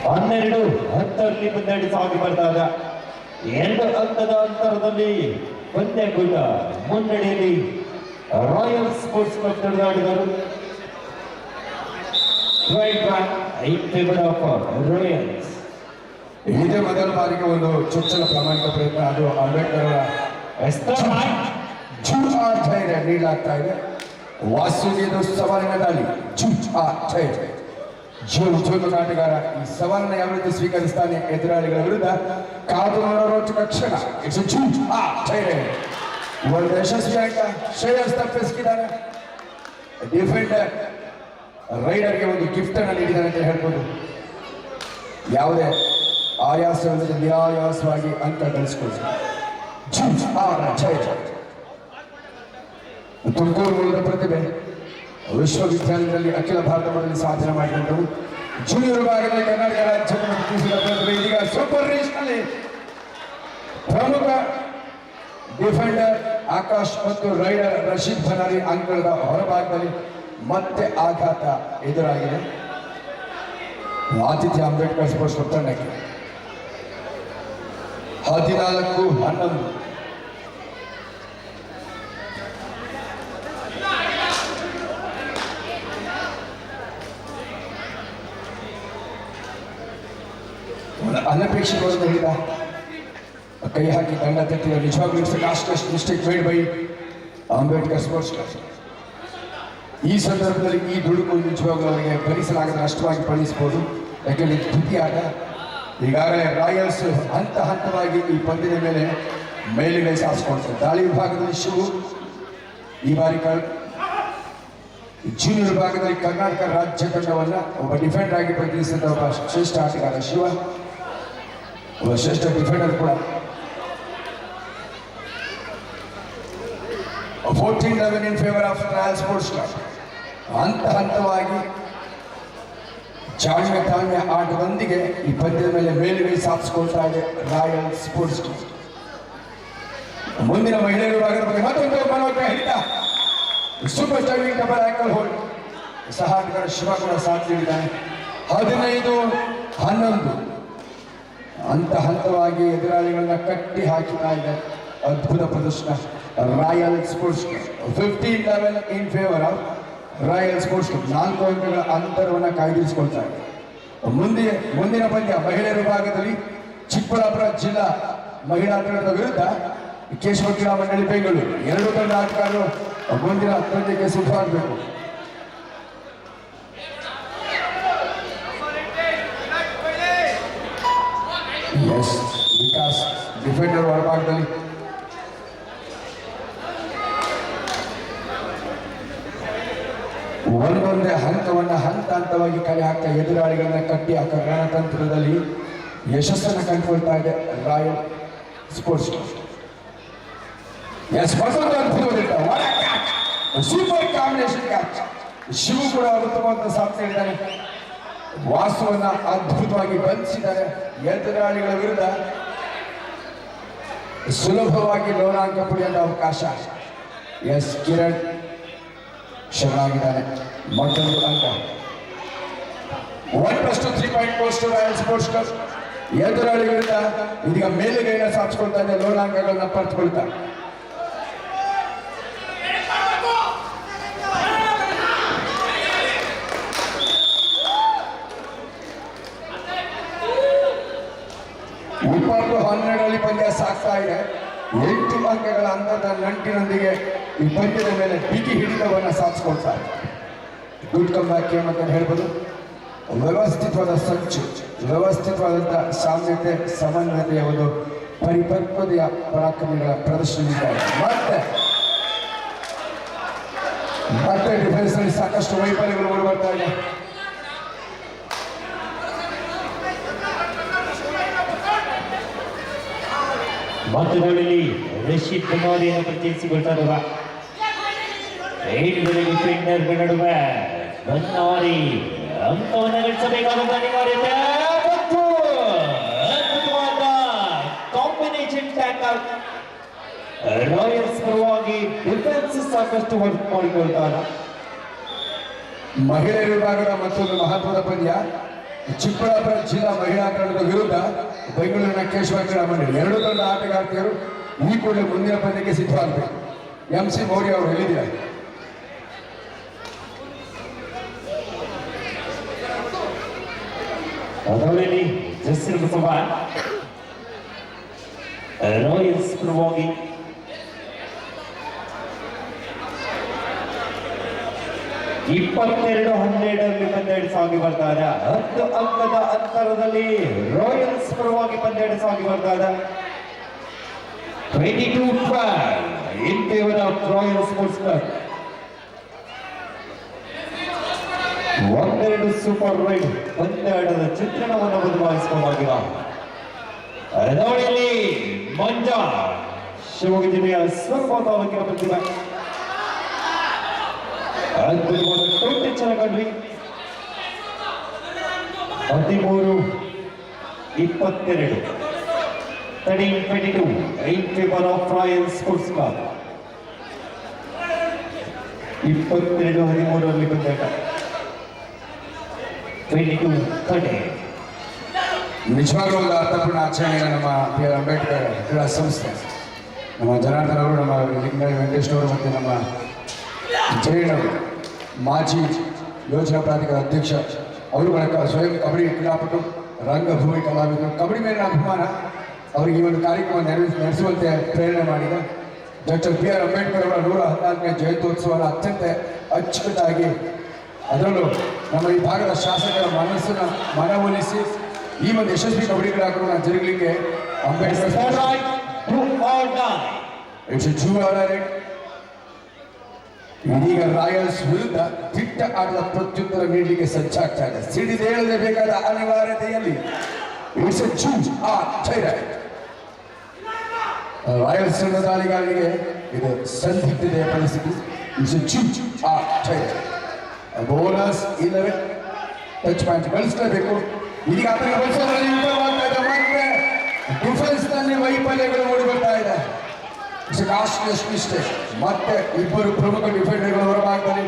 ಹನ್ನೆರಡು ಹತ್ತರಲ್ಲಿ ಪಂದ್ಯ ಸಾಗಿ ಬರ್ತಾಗ 2 ಅಂಕದ ಅಂತರದಲ್ಲಿ ಪಂದ್ಯಕೂಟ ಮುನ್ನಡೆಯಲ್ಲಿ ರಾಯಲ್ ಸ್ಪೋರ್ಟ್ಸ್ ಕ್ಲಬ್ ನಡೆದಾಡಿದರು. ರಾಯಲ್ಸ್ ಇದೇ ಮೊದಲ ಬಾರಿಗೆ ಒಂದು ಚೊಚ್ಚಲ ಪ್ರಾಮಾಣಿಕ ಪ್ರಯತ್ನ. ಅದು ಅಂಬೇಡ್ಕರ್ ಧೈರ್ಯ ನೀಡಲಾಗ್ತಾ ಇದೆ. ವಾಸುಗೆ ಸವಾಲಿನ ದಾಳಿ. ಜೋಟಗಾರ ಈ ಸವಾಲನ್ನು ಯಾವ ರೀತಿ ಸ್ವೀಕರಿಸ್ತಾನೆ ಎದುರಾಳಿಗಳ ವಿರುದ್ಧ ಕಾದು ನೋಡೋ ರೋಚಕ ಕ್ಷಣ. ಒಂದು ಯಶಸ್ವಿ ಅಂಕ. ಶ್ರೇಯಸ್ ತಪ್ಪಿಸಿದ್ದಾರೆ. ಡಿಫೆಂಡರ್ ರೈಡರ್ಗೆ ಒಂದು ಗಿಫ್ಟ್ ಅನ್ನು ನೀಡಿದ್ದಾನೆ ಅಂತ ಹೇಳ್ಬೋದು. ಯಾವುದೇ ಆಯಾಸವಿಲ್ಲದೆ ನಿರಾಯಾಸವಾಗಿ ಅಂಕ ಗಳಿಸಿಕೊಳ್ಳಿ. ತುಮಕೂರು ಮೂಲದ ಪ್ರತಿಭೆ. ವಿಶ್ವವಿದ್ಯಾಲಯದಲ್ಲಿ ಅಖಿಲ ಭಾರತ ಮಟ್ಟದಲ್ಲಿ ಸಾಧನೆ ಮಾಡಿದಂಥವು. ಜೂನಿಯರ್ ವಿಭಾಗದಲ್ಲಿ ಕರ್ನಾಟಕ ರಾಜ್ಯ ಪ್ರತಿಭೆ. ಇದೀಗ ಸೂಪರ್ ರೇಸ್ನಲ್ಲಿ ಪ್ರಮುಖ ಡಿಫೆಂಡರ್ ಆಕಾಶ್ ಮತ್ತು ರೈಡರ್ ರಶೀದ್ ಬನಾರಿ ಅಂಕಣದ ಹೊರಭಾಗದಲ್ಲಿ ಮತ್ತೆ ಆಘಾತ ಎದುರಾಗಿದೆ. ಆತಿಥ್ಯ ಅಂಬೇಡ್ಕರ್ ಸ್ಪೋರ್ಟ್ಸ್ ಕ್ಲಬ್ ತಂಡಕ್ಕೆ 14-11. ಅನಪೇಕ್ಷಿತವಾದ ಹಿಡಿದ ಕೈ ಹಾಕಿ ದಂಡ ತೆತ್ತಿದ. ನಿಜವಾಗ್ಲೂ mistake made by Ambedkar sports club. ಈ ಸಂದರ್ಭದಲ್ಲಿ ಈ ದುಡುಕು ನಿಜವಾಗ್ಲೂ ಅವರಿಗೆ ಭರಿಸಲಾಗದ ನಷ್ಟವಾಗಿ ಪರಿಣಿಸಬಹುದು. ಯಾಕೆಂದರೆ ದ್ವಿತೀಯ ಆಟ. ಈಗಾಗಲೇ ರಾಯಲ್ಸ್ ಹಂತ ಹಂತವಾಗಿ ಈ ಪಂದ್ಯದ ಮೇಲೆ ಮೇಲುಗೈ ಸಾಧಿಸಿಕೊಳ್ತಾರೆ. ದಾಳಿ ವಿಭಾಗದಲ್ಲಿ ಶಿವು ಈ ಬಾರಿ ಜೂನಿಯರ್ ವಿಭಾಗದಲ್ಲಿ ಕರ್ನಾಟಕ ರಾಜ್ಯ ತಂಡವನ್ನು ಒಬ್ಬ ಡಿಫೆಂಡರ್ ಆಗಿ ಪ್ರತಿನಿಧಿಸಿದ ಒಬ್ಬ ಶ್ರೇಷ್ಠ ಆಟಗಾರ ಶಿವ, ಒಬ್ಬ ಶ್ರೇಷ್ಠ ಡಿಫೆಂಡರ್ ಕೂಡ. 14-11 in favour of royal sports club. ಹಂತ ಹಂತವಾಗಿ ತಾಳ್ಮೆ ಆಟದೊಂದಿಗೆ ಈ ಪಂದ್ಯದ ಮೇಲೆ ಮೇಲುಗೈ ಸಾಧಿಸಿಕೊಳ್ತಾ ಇದೆ ರಾಯಲ್ ಸ್ಪೋರ್ಟ್ಸ್ ಕ್ಲಬ್. ಮುಂದಿನ ಮಹಿಳೆಯರ ವಿಭಾಗದ ಬಗ್ಗೆ ಮತ್ತೊಂದು ಮನೋಜ್ಞ ಹಿಡಿತ. ಸೂಪರ್ ಸ್ಟಾರಿಂಗ್ ಡಬಲ್ ಆಂಕಲ್ ಹೋಲ್ಡ್ ಸಹ ಆಟಗಾರ ಶಿವ ಕೂಡ ಸಾಥ್ ನೀಡಿದ್ದಾನೆ. 15-11 ಹಂತ ಹಂತವಾಗಿ ಎದುರಾಳಿಗಳನ್ನ ಕಟ್ಟಿ ಹಾಕಿತಾ ಇದೆ. ಅದ್ಭುತ ಪ್ರದರ್ಶನ royal sports club. 15-11 in favour of royal sports club. 4 ಅಂಕಗಳ ಅಂತರವನ್ನು ಕಾಯ್ದಿರಿಸಿಕೊಳ್ತಾ ಇದೆ. ಮುಂದಿನ ಪಂದ್ಯ ಮಹಿಳೆಯರ ವಿಭಾಗದಲ್ಲಿ ಚಿಕ್ಕಬಳ್ಳಾಪುರ ಜಿಲ್ಲಾ ಮಹಿಳಾ ತಂಡದ ವಿರುದ್ಧ ಕೇಶವ ಕ್ರೀಡಾ ಮಂಡಳಿ ಬೆಂಗಳೂರು. 2 ತಂಡ ಆಟಗಾರರು ಮುಂದಿನ ಪಂದ್ಯಕ್ಕೆ ಸಿದ್ಧವಾಗಬೇಕು. ವಿಕಾಸ್ ಡಿಫೆಂಡರ್ ಹೊರಭಾಗದಲ್ಲಿ. ಒಂದೊಂದೇ ಹಂತವನ್ನು ಹಂತ ಹಂತವಾಗಿ ಕಲೆ ಹಾಕ್ತಾ ಎದುರಾಳಿಗಳನ್ನ ಕಟ್ಟಿ ಹಾಕೋ ರಣತಂತ್ರದಲ್ಲಿ ಯಶಸ್ಸನ್ನು ಕಂಡುಕೊಳ್ತಾ ಇದೆ royal sports club. Super combination catch. Shivu ಕೂಡ ಉತ್ತಮವಾದ ಸಾಥ್ ನೀಡಿದ್ದಾನೆ. ವಾಸುವನ್ನ ಅದ್ಭುತವಾಗಿ ಬಂಧಿಸಿದ್ದಾರೆ. ಎದುರಾಳಿಗಳ ವಿರುದ್ಧ ಸುಲಭವಾಗಿ ಲೋನಾಂಕ ಪಡೆಯುವ ಅವಕಾಶ. ಕಿರಣ್ ಚೆನ್ನಾಗಿದ್ದಾನೆ. ಮತ್ತೊಂದು ಅಂಕ. 1+2 3 point goes to royal sports club. ಎದುರಾಳಿಗಳಿಂದ ಇದೀಗ ಮೇಲುಗೈನ ಸಾಧಿಸಿಕೊಳ್ತಾ ಇದೆ. ಲೋನಾಂಕಗಳನ್ನ ಪಡೆದುಕೊಳ್ತಾ ವಿಭಾಗ 12ರಲ್ಲಿ ಪಂದ್ಯ ಸಾಗ್ತಾ ಇದೆ. 8 ಅಂಕಗಳ ಅಂತರದ ನಂಟಿನೊಂದಿಗೆ ಈ ಪಂದ್ಯದ ಮೇಲೆ ಬಿಗಿ ಹಿಡಿತವನ್ನು ಸಾಧಿಸಿಕೊಳ್ತಾರೆ. ಗುಡ್ ಕಮ್ ಬ್ಯಾಕ್ ಗೇಮ್ ಅಂತ ಹೇಳ್ಬೋದು. ವ್ಯವಸ್ಥಿತವಾದ ಸಂಚು, ವ್ಯವಸ್ಥಿತವಾದಂಥ ಸಾಮ್ಯತೆ, ಸಮನ್ವಯತೆಯ ಒಂದು ಪರಿಪಕ್ವತೆಯ ಪರಾಕ್ರಮಿಗಳ ಪ್ರದರ್ಶನ. ಮತ್ತೆ ಡಿಫೆನ್ಸ್ ನಲ್ಲಿ ಸಾಕಷ್ಟು ವೈಫಲ್ಯಗಳು ಮೂಡಿಬರ್ತಾ ಇದೆ. ಮಧ್ಯದಲ್ಲಿ ರಶೀದ್ ಬನಾರಿಯನ್ನು ಪ್ರತ್ಯೇಕಿಸಿಕೊಳ್ತಾರಲ್ಲ. ಡಿಫೆಂಡರ್ಗಳ ನಡುವೆ ಬನ್ನಾರಿ ಅಂಕವನ್ನು ಗಳಿಸಬೇಕಾದ ಅನಿವಾರ್ಯತೆ ಮತ್ತು ಅದ್ಭುತವಾದ ಕಾಂಬಿನೇಷನ್ ಟ್ಯಾಕಲ್. ರಾಯಲ್ಸ್ ಪರವಾಗಿ ಡಿಫೆನ್ಸ್ ಸಾಕಷ್ಟು ವರ್ಕ್ ಮಾಡಿಕೊಳ್ತಾರೆ. ಮಹಿಳೆಯರ ವಿಭಾಗದ ಮತ್ತೊಂದು ಮಹತ್ವದ ಪಂದ್ಯ ಚಿಕ್ಕಬಳ್ಳಾಪುರ ಜಿಲ್ಲಾ ಮಹಿಳಾ ತಂಡದ ವಿರುದ್ಧ ಬೆಂಗಳೂರಿನ ಕೇಶವ ಕ್ರೀಡಾ ಮಂಡಳಿ. ಎರಡು ತಂಡದ ಆಟಗಾರ್ತಿಯರು ಈ ಕೂಡಲೇ ಮುಂದಿನ ಪಂದ್ಯಕ್ಕೆ ಸಿದ್ಧವಾಗಬೇಕು. MC ಮೌರ್ಯ ಅವರು ಹೇಳಿದ್ದಾರೆ. ಅದರಲ್ಲಿ ಜಸ್ಸಿನ ಬಸವ ರಾಯಲ್ಸ್ ಪರವಾಗಿ 22-12 ಪಂದ್ಯ ಸಾಗಿ ಬರ್ತಾರೆ. 10 ಅಂಕದ ಅಂತರದಲ್ಲಿ ರಾಯಲ್ಸ್ ಪರವಾಗಿ ಪಂದ್ಯ ಸಾಗಿ ಬರ್ತಾರೆ. 22-12 in favor of Royal Sports Club. ಒಂದೆರಡು ಸೂಪರ್ ರೈಡ್ ಪಂದ್ಯಾಟದ ಚಿತ್ರಣವನ್ನು ಬದಲಾಯಿಸಿಕೊಂಡಾಗಿಲ್ಲ. ನೋಡಿಯಲ್ಲಿ ಮಂಜ ಶಿವಮೊಗ್ಗ ಜಿಲ್ಲೆಯ ಸ್ವಲ್ಪ ತಾಲೂಕಿನ ಪ್ರತಿಭೆ ಅದ್ಭುತವಾದ ಟೊಟ್ಟಿ ಕಂಡ್ರಿ. 13-22 13-22 in favor of Royal Sports Club. 22-13 ಪಂದ್ಯಾಟ. 22-30 ನಿಜವಾಗ್ಲೂ ಒಂದು ಅರ್ಥಪೂರ್ಣ ಆಚರಣೆ ನಮ್ಮ PR ಅಂಬೇಡ್ಕರ್ ಕ್ರೀಡಾ ಸಂಸ್ಥೆ, ನಮ್ಮ ಜನಾರ್ದನ್ ಅವರು, ನಮ್ಮ ಲಿಂಗರಾಜ ವೆಂಕಟೇಶ್ ಅವರು ಮತ್ತು ನಮ್ಮ ಜಯಣ್ಣವರು ಮಾಜಿ ಯೋಜನಾ ಪ್ರಾಧಿಕಾರ ಅಧ್ಯಕ್ಷ ಅವರುಗಳ ಸ್ವಯಂ ಕಬಡ್ಡಿ ಕ್ರೀಡಾಪಟು, ರಂಗಭೂಮಿ ಕಲಾವಿದರು, ಕಬಡ್ಡಿ ಮೇಲಿನ ಅಭಿಮಾನ ಅವರಿಗೆ ಈ ಒಂದು ಕಾರ್ಯಕ್ರಮ ನಡೆಸುವಂತೆ ಪ್ರೇರಣೆ ಮಾಡಿದ ಡಾಕ್ಟರ್ PR ಅಂಬೇಡ್ಕರ್ ಅವರ 114ನೇ ಜಯಂತ್ಯೋತ್ಸವವನ್ನು ಅತ್ಯಂತ ಅಚ್ಚುಕಟ್ಟಾಗಿ, ಅದರಲ್ಲೂ ನಮ್ಮ ಈ ಭಾಗದ ಶಾಸಕರ ಮನಸ್ಸನ್ನು ಮನವೊಲಿಸಿ ಈ ಒಂದು ಯಶಸ್ವಿ ಕಬಡ್ಡಿ ಕ್ರೀಡಾಕೂಟವನ್ನು ಜರುಗಲಿಕ್ಕೆ ಅಂಬೇಡ್ಕರ್ ಇದೀಗ ರಾಯಲ್ಸ್ ವಿರುದ್ಧ ದಿಟ್ಟ ಆಟದ ಪ್ರತ್ಯುತ್ತರ ನೀಡಲಿಕ್ಕೆ ಸಜ್ಜಾಗ್ತಾ ಇದೆ. ಸಿಡಿದೇಳಲೇಬೇಕಾದ ಅನಿವಾರ್ಯತೆಯಲ್ಲಿ ರಾಯಲ್ಸ್ ತಂಡದ ದಾಳಿಗಾರರಿಗೆ ಇದು ಸಂದಿಗ್ಧತೆಯ ಪರಿಸ್ಥಿತಿ. ಬೋನಸ್ ಇಲ್ಲವೇ ಟಚ್ ಪಾಯಿಂಟ್ ಗಳಿಸಲೇಬೇಕು. ಇದೀಗ ಆತನಿಗೆ ಬಳಸೋದ್ರಲ್ಲಿ ವಿಫಲವಾಗ್ತಾ ಇದೆ. ಮತ್ತೆ ಡಿಫೆನ್ಸ್ ನಲ್ಲಿ ವೈಫಲ್ಯಗಳು ಮೂಡಿ ಬರ್ತಾ ಇದೆ. Costless mistake. ಮತ್ತೆ ಇಬ್ಬರು ಪ್ರಮುಖ ಡಿಫೆಂಡರ್ಗಳು ಹೊರಭಾಗದಲ್ಲಿ.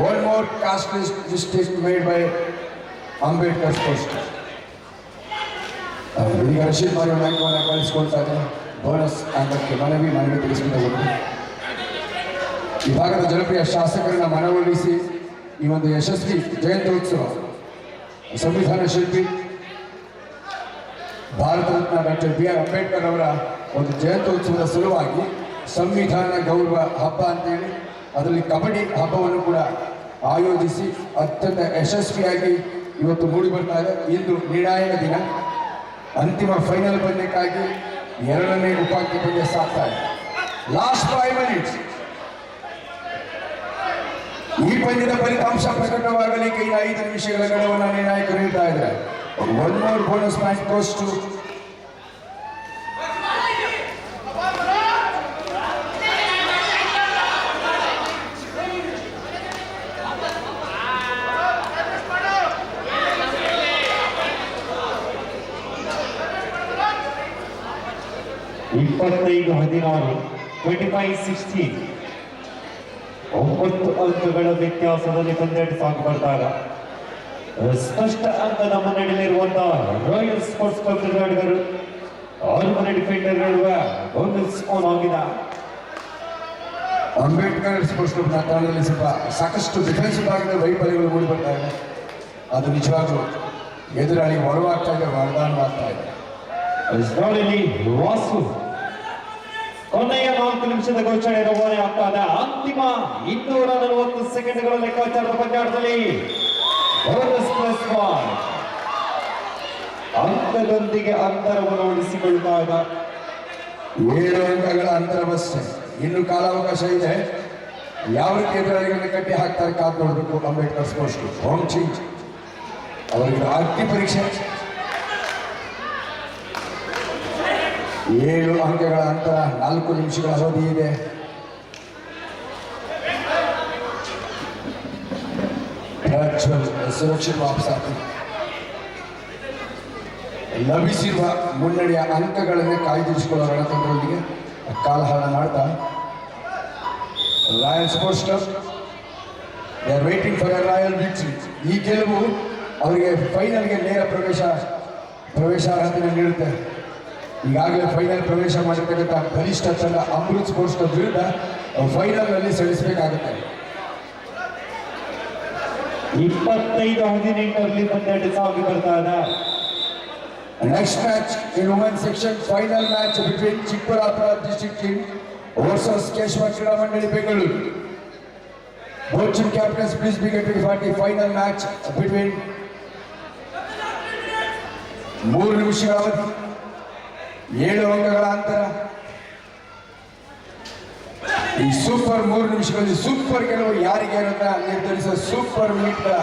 One more costless mistake made by Ambedkar sports. ಇದೀಗ ರಶೀದ್ ಮಾರಿ ಅಂಕವನ್ನು ಗಳಿಸಿಕೊಳ್ತಾ ಇದೆ. ಬೋನಸ್ ಅಂಕಕ್ಕೆ ಮನವಿ ತಿಳಿಸಿಕೊಂಡು ಈ ಭಾಗದ ಜನಪ್ರಿಯ ಶಾಸಕರನ್ನ ಮನವೊಲಿಸಿ ಈ ಒಂದು ಯಶಸ್ವಿ ಜಯಂತ್ಯೋತ್ಸವ ಸಂವಿಧಾನ ಶಿಲ್ಪಿ ಭಾರತ ರತ್ನ ಡಾಕ್ಟರ್ PR ಅಂಬೇಡ್ಕರ್ ಅವರ ಒಂದು ಜಯಂತ್ಯೋತ್ಸವದ ಸಲುವಾಗಿ ಸಂವಿಧಾನ ಗೌರವ ಹಬ್ಬ ಅಂತೇಳಿ ಅದರಲ್ಲಿ ಕಬಡ್ಡಿ ಹಬ್ಬವನ್ನು ಕೂಡ ಆಯೋಜಿಸಿ ಅತ್ಯಂತ ಯಶಸ್ವಿಯಾಗಿ ಇವತ್ತು ಮೂಡಿ ಬರ್ತಾ ಇದೆ. ಇಂದು ನಿರ್ಣಾಯಕ ದಿನ. ಅಂತಿಮ ಫೈನಲ್ ಪಂದ್ಯಕ್ಕಾಗಿ 2ನೇ ಉಪಾಂತ್ಯ ಪಂದ್ಯ ಸಾಗ್ತಾ ಇದೆ. Last 5 minutes. ಈ ಪಂದ್ಯದ ಫಲಿತಾಂಶ ಪ್ರಕಟವಾಗಲಿಕ್ಕೆ ಈ 5 ನಿಮಿಷಗಳ ಗಡುವನ್ನು ನಿರ್ಣಾಯಕರು ನೀಡ್ತಾ ಇದ್ದಾರೆ. One more bonus point goes to ಇಪ್ಪತ್ತೈದು 16 25-16 9 ಅಂಕಗಳ ವ್ಯತ್ಯಾಸದಲ್ಲಿ ಪಂದ್ಯಾಟ ಸಾಗಿ ಬರ್ತಾಗ ಸ್ಪಷ್ಟ ಅಂಕದ ಮುನ್ನಡೆಯಲ್ಲಿರುವಂತಹ ರಾಯಲ್ ಸ್ಪೋರ್ಟ್ಸ್ ಕ್ಲಬ್ ಕ್ರೀಡಾಳುಗರು 6 ಡಿಫೆಂಡರ್ ನಡುವೆ ಬೋನಸ್ ಆನ್ ಆಗಿದೆ. ಅಂಬೇಡ್ಕರ್ ಸ್ಪೋರ್ಟ್ಸ್ ಕ್ಲಬ್ನ ತಂಡದಲ್ಲಿ ಸಾಕಷ್ಟು ಡಿಫೆನ್ಸ್ ಭಾಗದ ವೈಫಲ್ಯಗಳು ಮೂಡಿ ಬರ್ತಾ ಇದೆ. ಅದು ನಿಜವಾಗ್ಲೂ ಎದುರಾಳಿ ಹೊರವಾಗ್ತಾ ಇದೆ, ವರದಾನವಾಗ್ತಾ ಇದೆ. ವಾಸು ಕೊನೆಯ 4 ನಿಮಿಷದ ಘೋಷಣೆ ರವಾನೆ ಆಗ್ತಾದ. ಅಂತಿಮ 240 ಸೆಕೆಂಡ್ಗಳ ಲೆಕ್ಕಾಚಾರದ ಪಂದ್ಯಾಟದಲ್ಲಿ ಬೋನಸ್ ಪ್ಲಸ್ 1 ಅಂಕದೊಂದಿಗೆ ಅಂತರವನ್ನು ಉಳಿಸಿಕೊಳ್ಳುವಾಗ 7 ಅಂಕಗಳ ಅಂತರವಷ್ಟೇ. ಇನ್ನು ಕಾಲಾವಕಾಶ ಇದೆ. ಯಾವ ರೀತಿ ಎದುರಾಳಿಗಳನ್ನು ಕಟ್ಟಿ ಹಾಕ್ತಾರೆ ಕಾದು ನೋಡಬೇಕು. ಅಂಬೇಡ್ಕರ್ ಸ್ಪೋರ್ಟ್ಸ್ ಹೋಮ್ ಚೇಂಜ್ ಅವರಿಗೆ ಅಗ್ನಿ ಪರೀಕ್ಷೆ. 7 ಅಂಕಗಳ ಅಂತರ, 4 ನಿಮಿಷಗಳ ಅವಧಿ ಇದೆ. ಟಚ್ ಪ್ರಜ್ವಲ್ ಸುರಕ್ಷಿತ ವಾಪಸಾಗಿ ಲಭಿಸಿರುವ ಮುನ್ನಡೆಯ ಅಂಕಗಳನ್ನು ಕಾಯ್ದಿರಿಸಿಕೊಳ್ಳುವ ರಣತಂತ್ರದೊಂದಿಗೆ ಕಾಲಹರಣ ಮಾಡ್ತಾ royal sports club they are waiting for A royal victory. ಈ ಗೆಲುವು ಅವರಿಗೆ ಫೈನಲ್ಗೆ ನೇರ ಪ್ರವೇಶಾರ್ಹತೆಯನ್ನು ನೀಡುತ್ತೆ. ಈಗಾಗಲೇ ಫೈನಲ್ ಪ್ರವೇಶ ಮಾಡಿರ್ತಕ್ಕಂಥ ಬಲಿಷ್ಠ ತಂಡ ಅಮೃತ್ ಸ್ಪೋರ್ಟ್ಸ್ ಕ್ಲಬ್ ವಿರುದ್ಧ ಫೈನಲ್ನಲ್ಲಿ ಸೆಳೆಸಬೇಕಾಗುತ್ತೆ. 25-18 ಪಂದ್ಯ ಸಾಗಿ ಬರ್ತಾ ಇದೆ. Next match in women's section, final match between Chikbalapura district team versus Keshava Krida Mandali Bengaluru. Both team captains please be getting for the final match between 3 ನಿಮಿಷಗಳ ಅವಧಿ 7 ಅಂಕಗಳ ಅಂತರ. ಈ ಸೂಪರ್ 3 ನಿಮಿಷಗಳಲ್ಲಿ ಸೂಪರ್ ಗೆಲುವು ಯಾರಿಗೆ ಅಂತ ನಿರ್ಧರಿಸುವ ಸೂಪರ್ ಮಿನಿಟ್ಗಳ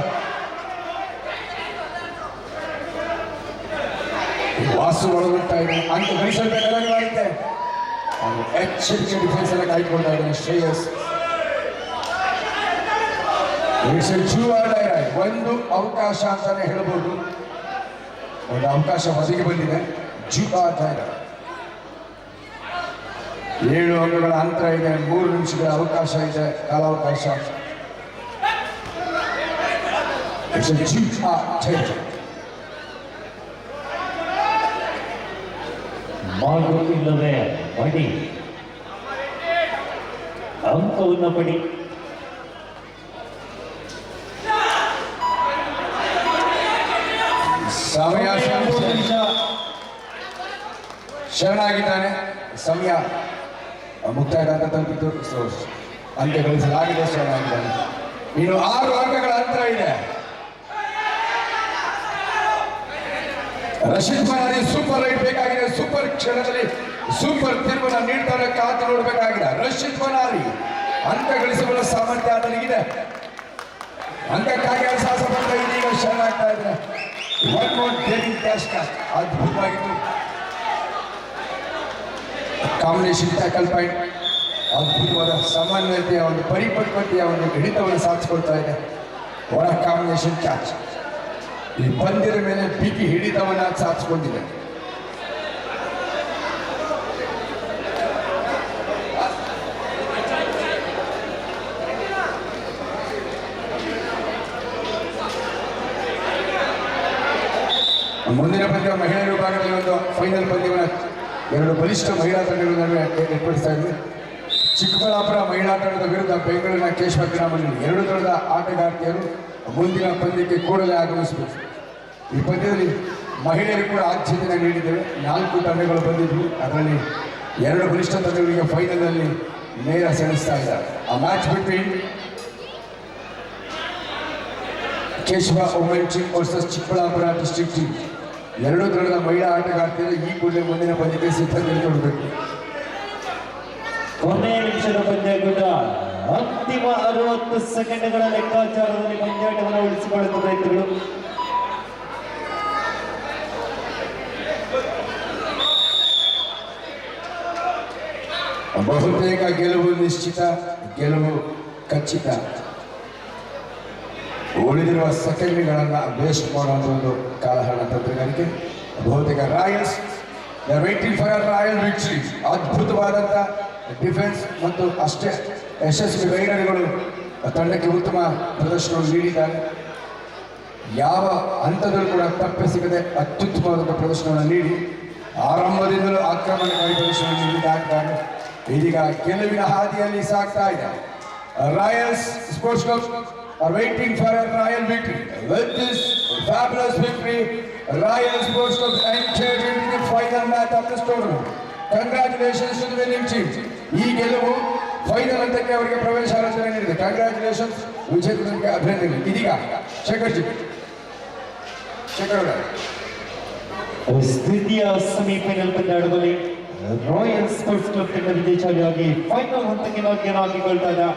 ವಾಸು ಒಳಗುತ್ತಾ ಇದೆ. ಅಂಕ ಗಳಿಸಬೇಕಾಗುತ್ತೆ. ಎಚ್ಚರಿಕೆ ಡಿಫೆನ್ಸ್ ಅನ್ನು ಕಾಯ್ದುಕೊಳ್ತಾ ಇದ್ದಾನೆ ಶ್ರೇಯಸ್. ಒಂದು ಅವಕಾಶ ಅಂತಾನೆ ಹೇಳ್ಬೋದು. ಒಂದು ಅವಕಾಶ ಹೊರಗೆ ಬಂದಿದೆ. ಜುವಾದಾಯ 7 ಅಂಕಗಳ ಅಂತರ ಇದೆ. 3 ನಿಮಿಷಗಳ ಅವಕಾಶ ಇದೆ, ಕಾಲಾವಕಾಶ. ಮಾಡು ಇಲ್ಲವೇ ಮಡಿ ಅಂಕವನ್ನು ಪಡಿ. ಸಮಯ ಶರಣಾಗಿದ್ದಾನೆ. ಸಮಯ ಮುಕ್ತಾಯ ಅಂತ ತಲುಪಿತು. ಅಂತ್ಯ ಗಳಿಸಲಾಗಿದೆ. ಶರಣಾಗಿದ್ದಾನೆ. ಇನ್ನು 6 ಅಂಕಗಳ ಅಂತರ ಇದೆ. ರಶೀದ್ ಮನಾರಿ ಸೂಪರ್ ರೈಟ್ ಬೇಕಾಗಿದೆ. ಸೂಪರ್ ಕ್ಷಣದಲ್ಲಿ ಸೂಪರ್ ತಿರುವನ್ನ ನೀಡ್ತಾರೆ. ಕಾದು ನೋಡಬೇಕಾಗಿದೆ. ರಶೀದ್ ಮನಾರಿ ಅಂಕ ಗಳಿಸಬಲ್ಲ ಸಾಮರ್ಥ್ಯ ಆತನಿಗಿದೆ. ಅಂಕಕ್ಕಾಗಿ ಸಾಹಸ ಬಂದ ಇದೀಗ ಶರಣಾಗ್ತಾ ಇದ್ದಾರೆ. One more daring cash cost ಅದ್ಭುತವಾಗಿತ್ತು. ಕಾಂಬಿನೇಷನ್ ಟ್ಯಾಕಲ್ ಪಾಯಿಂಟ್ ಅದ್ಭುತವಾದ ಸಮನ್ವಯತೆಯ ಒಂದು ಪರಿಪಕ್ವತೆಯ ಒಂದು ಹಿಡಿತವನ್ನು ಸಾಧಿಸಿಕೊಳ್ತಾ ಇದೆ. ಹೊರ ಕಾಂಬಿನೇಷನ್ ಕ್ಯಾಚ್ ಈ ಪಂದ್ಯದ ಮೇಲೆ ಬಿಗಿ ಹಿಡಿತವನ್ನು ಸಾಧಿಸಿಕೊಂಡಿದೆ. ಮುಂದಿನ ಪಂದ್ಯ ಮಹಿಳೆಯರ ವಿಭಾಗದಲ್ಲಿ ಒಂದು ಫೈನಲ್ ಪಂದ್ಯವನ್ನು 2 ಬಲಿಷ್ಠ ಮಹಿಳಾ ತಂಡಗಳ ನಡುವೆ ಏರ್ಪಡಿಸ್ತಾ ಇದ್ವಿ. ಚಿಕ್ಕಬಳ್ಳಾಪುರ ಮಹಿಳಾ ತಂಡದ ವಿರುದ್ಧ ಬೆಂಗಳೂರಿನ ಕೇಶವ ಕ್ರೀಡಾ ಮಂಡಳಿ. 2 ತಂಡದ ಆಟಗಾರ್ತಿಯರು ಮುಂದಿನ ಪಂದ್ಯಕ್ಕೆ ಕೂಡಲೇ ಆಗಮಿಸಬೇಕು. ಈ ಪಂದ್ಯದಲ್ಲಿ ಮಹಿಳೆಯರು ಕೂಡ ಆದ್ಯತೆಯನ್ನು ನೀಡಿದ್ದೇವೆ. 4 ತಂಡಗಳು ಬಂದಿದ್ವು. ಅದರಲ್ಲಿ 2 ಬಲಿಷ್ಠ ತಂಡಗಳಿಗೆ ಫೈನಲ್ನಲ್ಲಿ ನೇರ ಸೆಳೆಸ್ತಾ ಇದ್ದಾರೆ. ಆ match between Keshava women team versus Chikkaballapura district team. 2 ತಂಡದ ಮಹಿಳಾ ಆಟಗಾರ್ತಿಯರು ಈ ಕೂಡಲೇ ಮುಂದಿನ ಪಂದ್ಯಕ್ಕೆ ಸಿದ್ಧತೆ ಕೊಡಬೇಕು. ಕೊನೆಯ ನಿಮಿಷದ ಪಂದ್ಯಕೂಟ. ಅಂತಿಮ 60 ಸೆಕೆಂಡ್ಗಳ ಲೆಕ್ಕಾಚಾರದಲ್ಲಿ ಪಂದ್ಯಾಟವನ್ನು ಉಳಿಸಿಕೊಳ್ಳುವ ಪ್ರಯತ್ನಗಳು. ಬಹುತೇಕ ಗೆಲುವು ನಿಶ್ಚಿತ, ಗೆಲುವು ಖಚಿತ. ಉಳಿದಿರುವ ಸೆಕೆಂಡ್ಗಳನ್ನು ವೇಸ್ಟ್ ಮಾಡುವಂಥ ಒಂದು ಕಾಲಹರಣ ತಂತ್ರಗಾರಿಕೆ. ಬಹುತೇಕ Royals waiting for royal victory. ಅದ್ಭುತವಾದಂಥ ಡಿಫೆನ್ಸ್ ಮತ್ತು ಅಷ್ಟೇ ಯಶಸ್ವಿ ರೈಡರ್ಗಳು ತಂಡಕ್ಕೆ ಉತ್ತಮ ಪ್ರದರ್ಶನವನ್ನು ನೀಡಿದ್ದಾರೆ. ಯಾವ ಹಂತದಲ್ಲೂ ಕೂಡ ತಪ್ಪಿಸಿಗದೆ ಅತ್ಯುತ್ತಮವಾದಂಥ ಪ್ರದರ್ಶನವನ್ನು ನೀಡಿ ಆರಂಭದಿಂದಲೂ ಆಕ್ರಮಣಕಾರಿ ಪ್ರದರ್ಶನ ನೀಡಿದ್ದಾರೆ. ಇದೀಗ ಗೆಲುವಿನ ಹಾದಿಯಲ್ಲಿ ಸಾಗ್ತಾ ಇದೆ. Royals sports club are waiting for a royal victory. With this fabulous victory, Royal Sports Club entered into the final match of this tournament. Congratulations to the winning team. ಈ ಗೆಲುವು ಫೈನಲ್ ಹಂತಕ್ಕೆ ಅವರಿಗೆ ಪ್ರವೇಶಾರ್ಹತೆ ನೀಡಿದೆ. ಕಂಗ್ರ್ಯಾಚುಲೇಷನ್ಸ್ ವಿಜೇತರಿಗೆ ಅಭಿನಂದನೆ. ಇದೀಗ ಶೇಖರ್ ಸ್ಥಿತಿಯ semifinal ಪಂದ್ಯಾಟದಲ್ಲಿ royal sports club ತಂಡ ವಿಜಯಶಾಲಿಯಾಗಿ ಫೈನಲ್ ಹಂತಕ್ಕೆ ಭಾಗ್ಯನ ಹಾಕಿಕೊಳ್ತಾ ಇದೆ.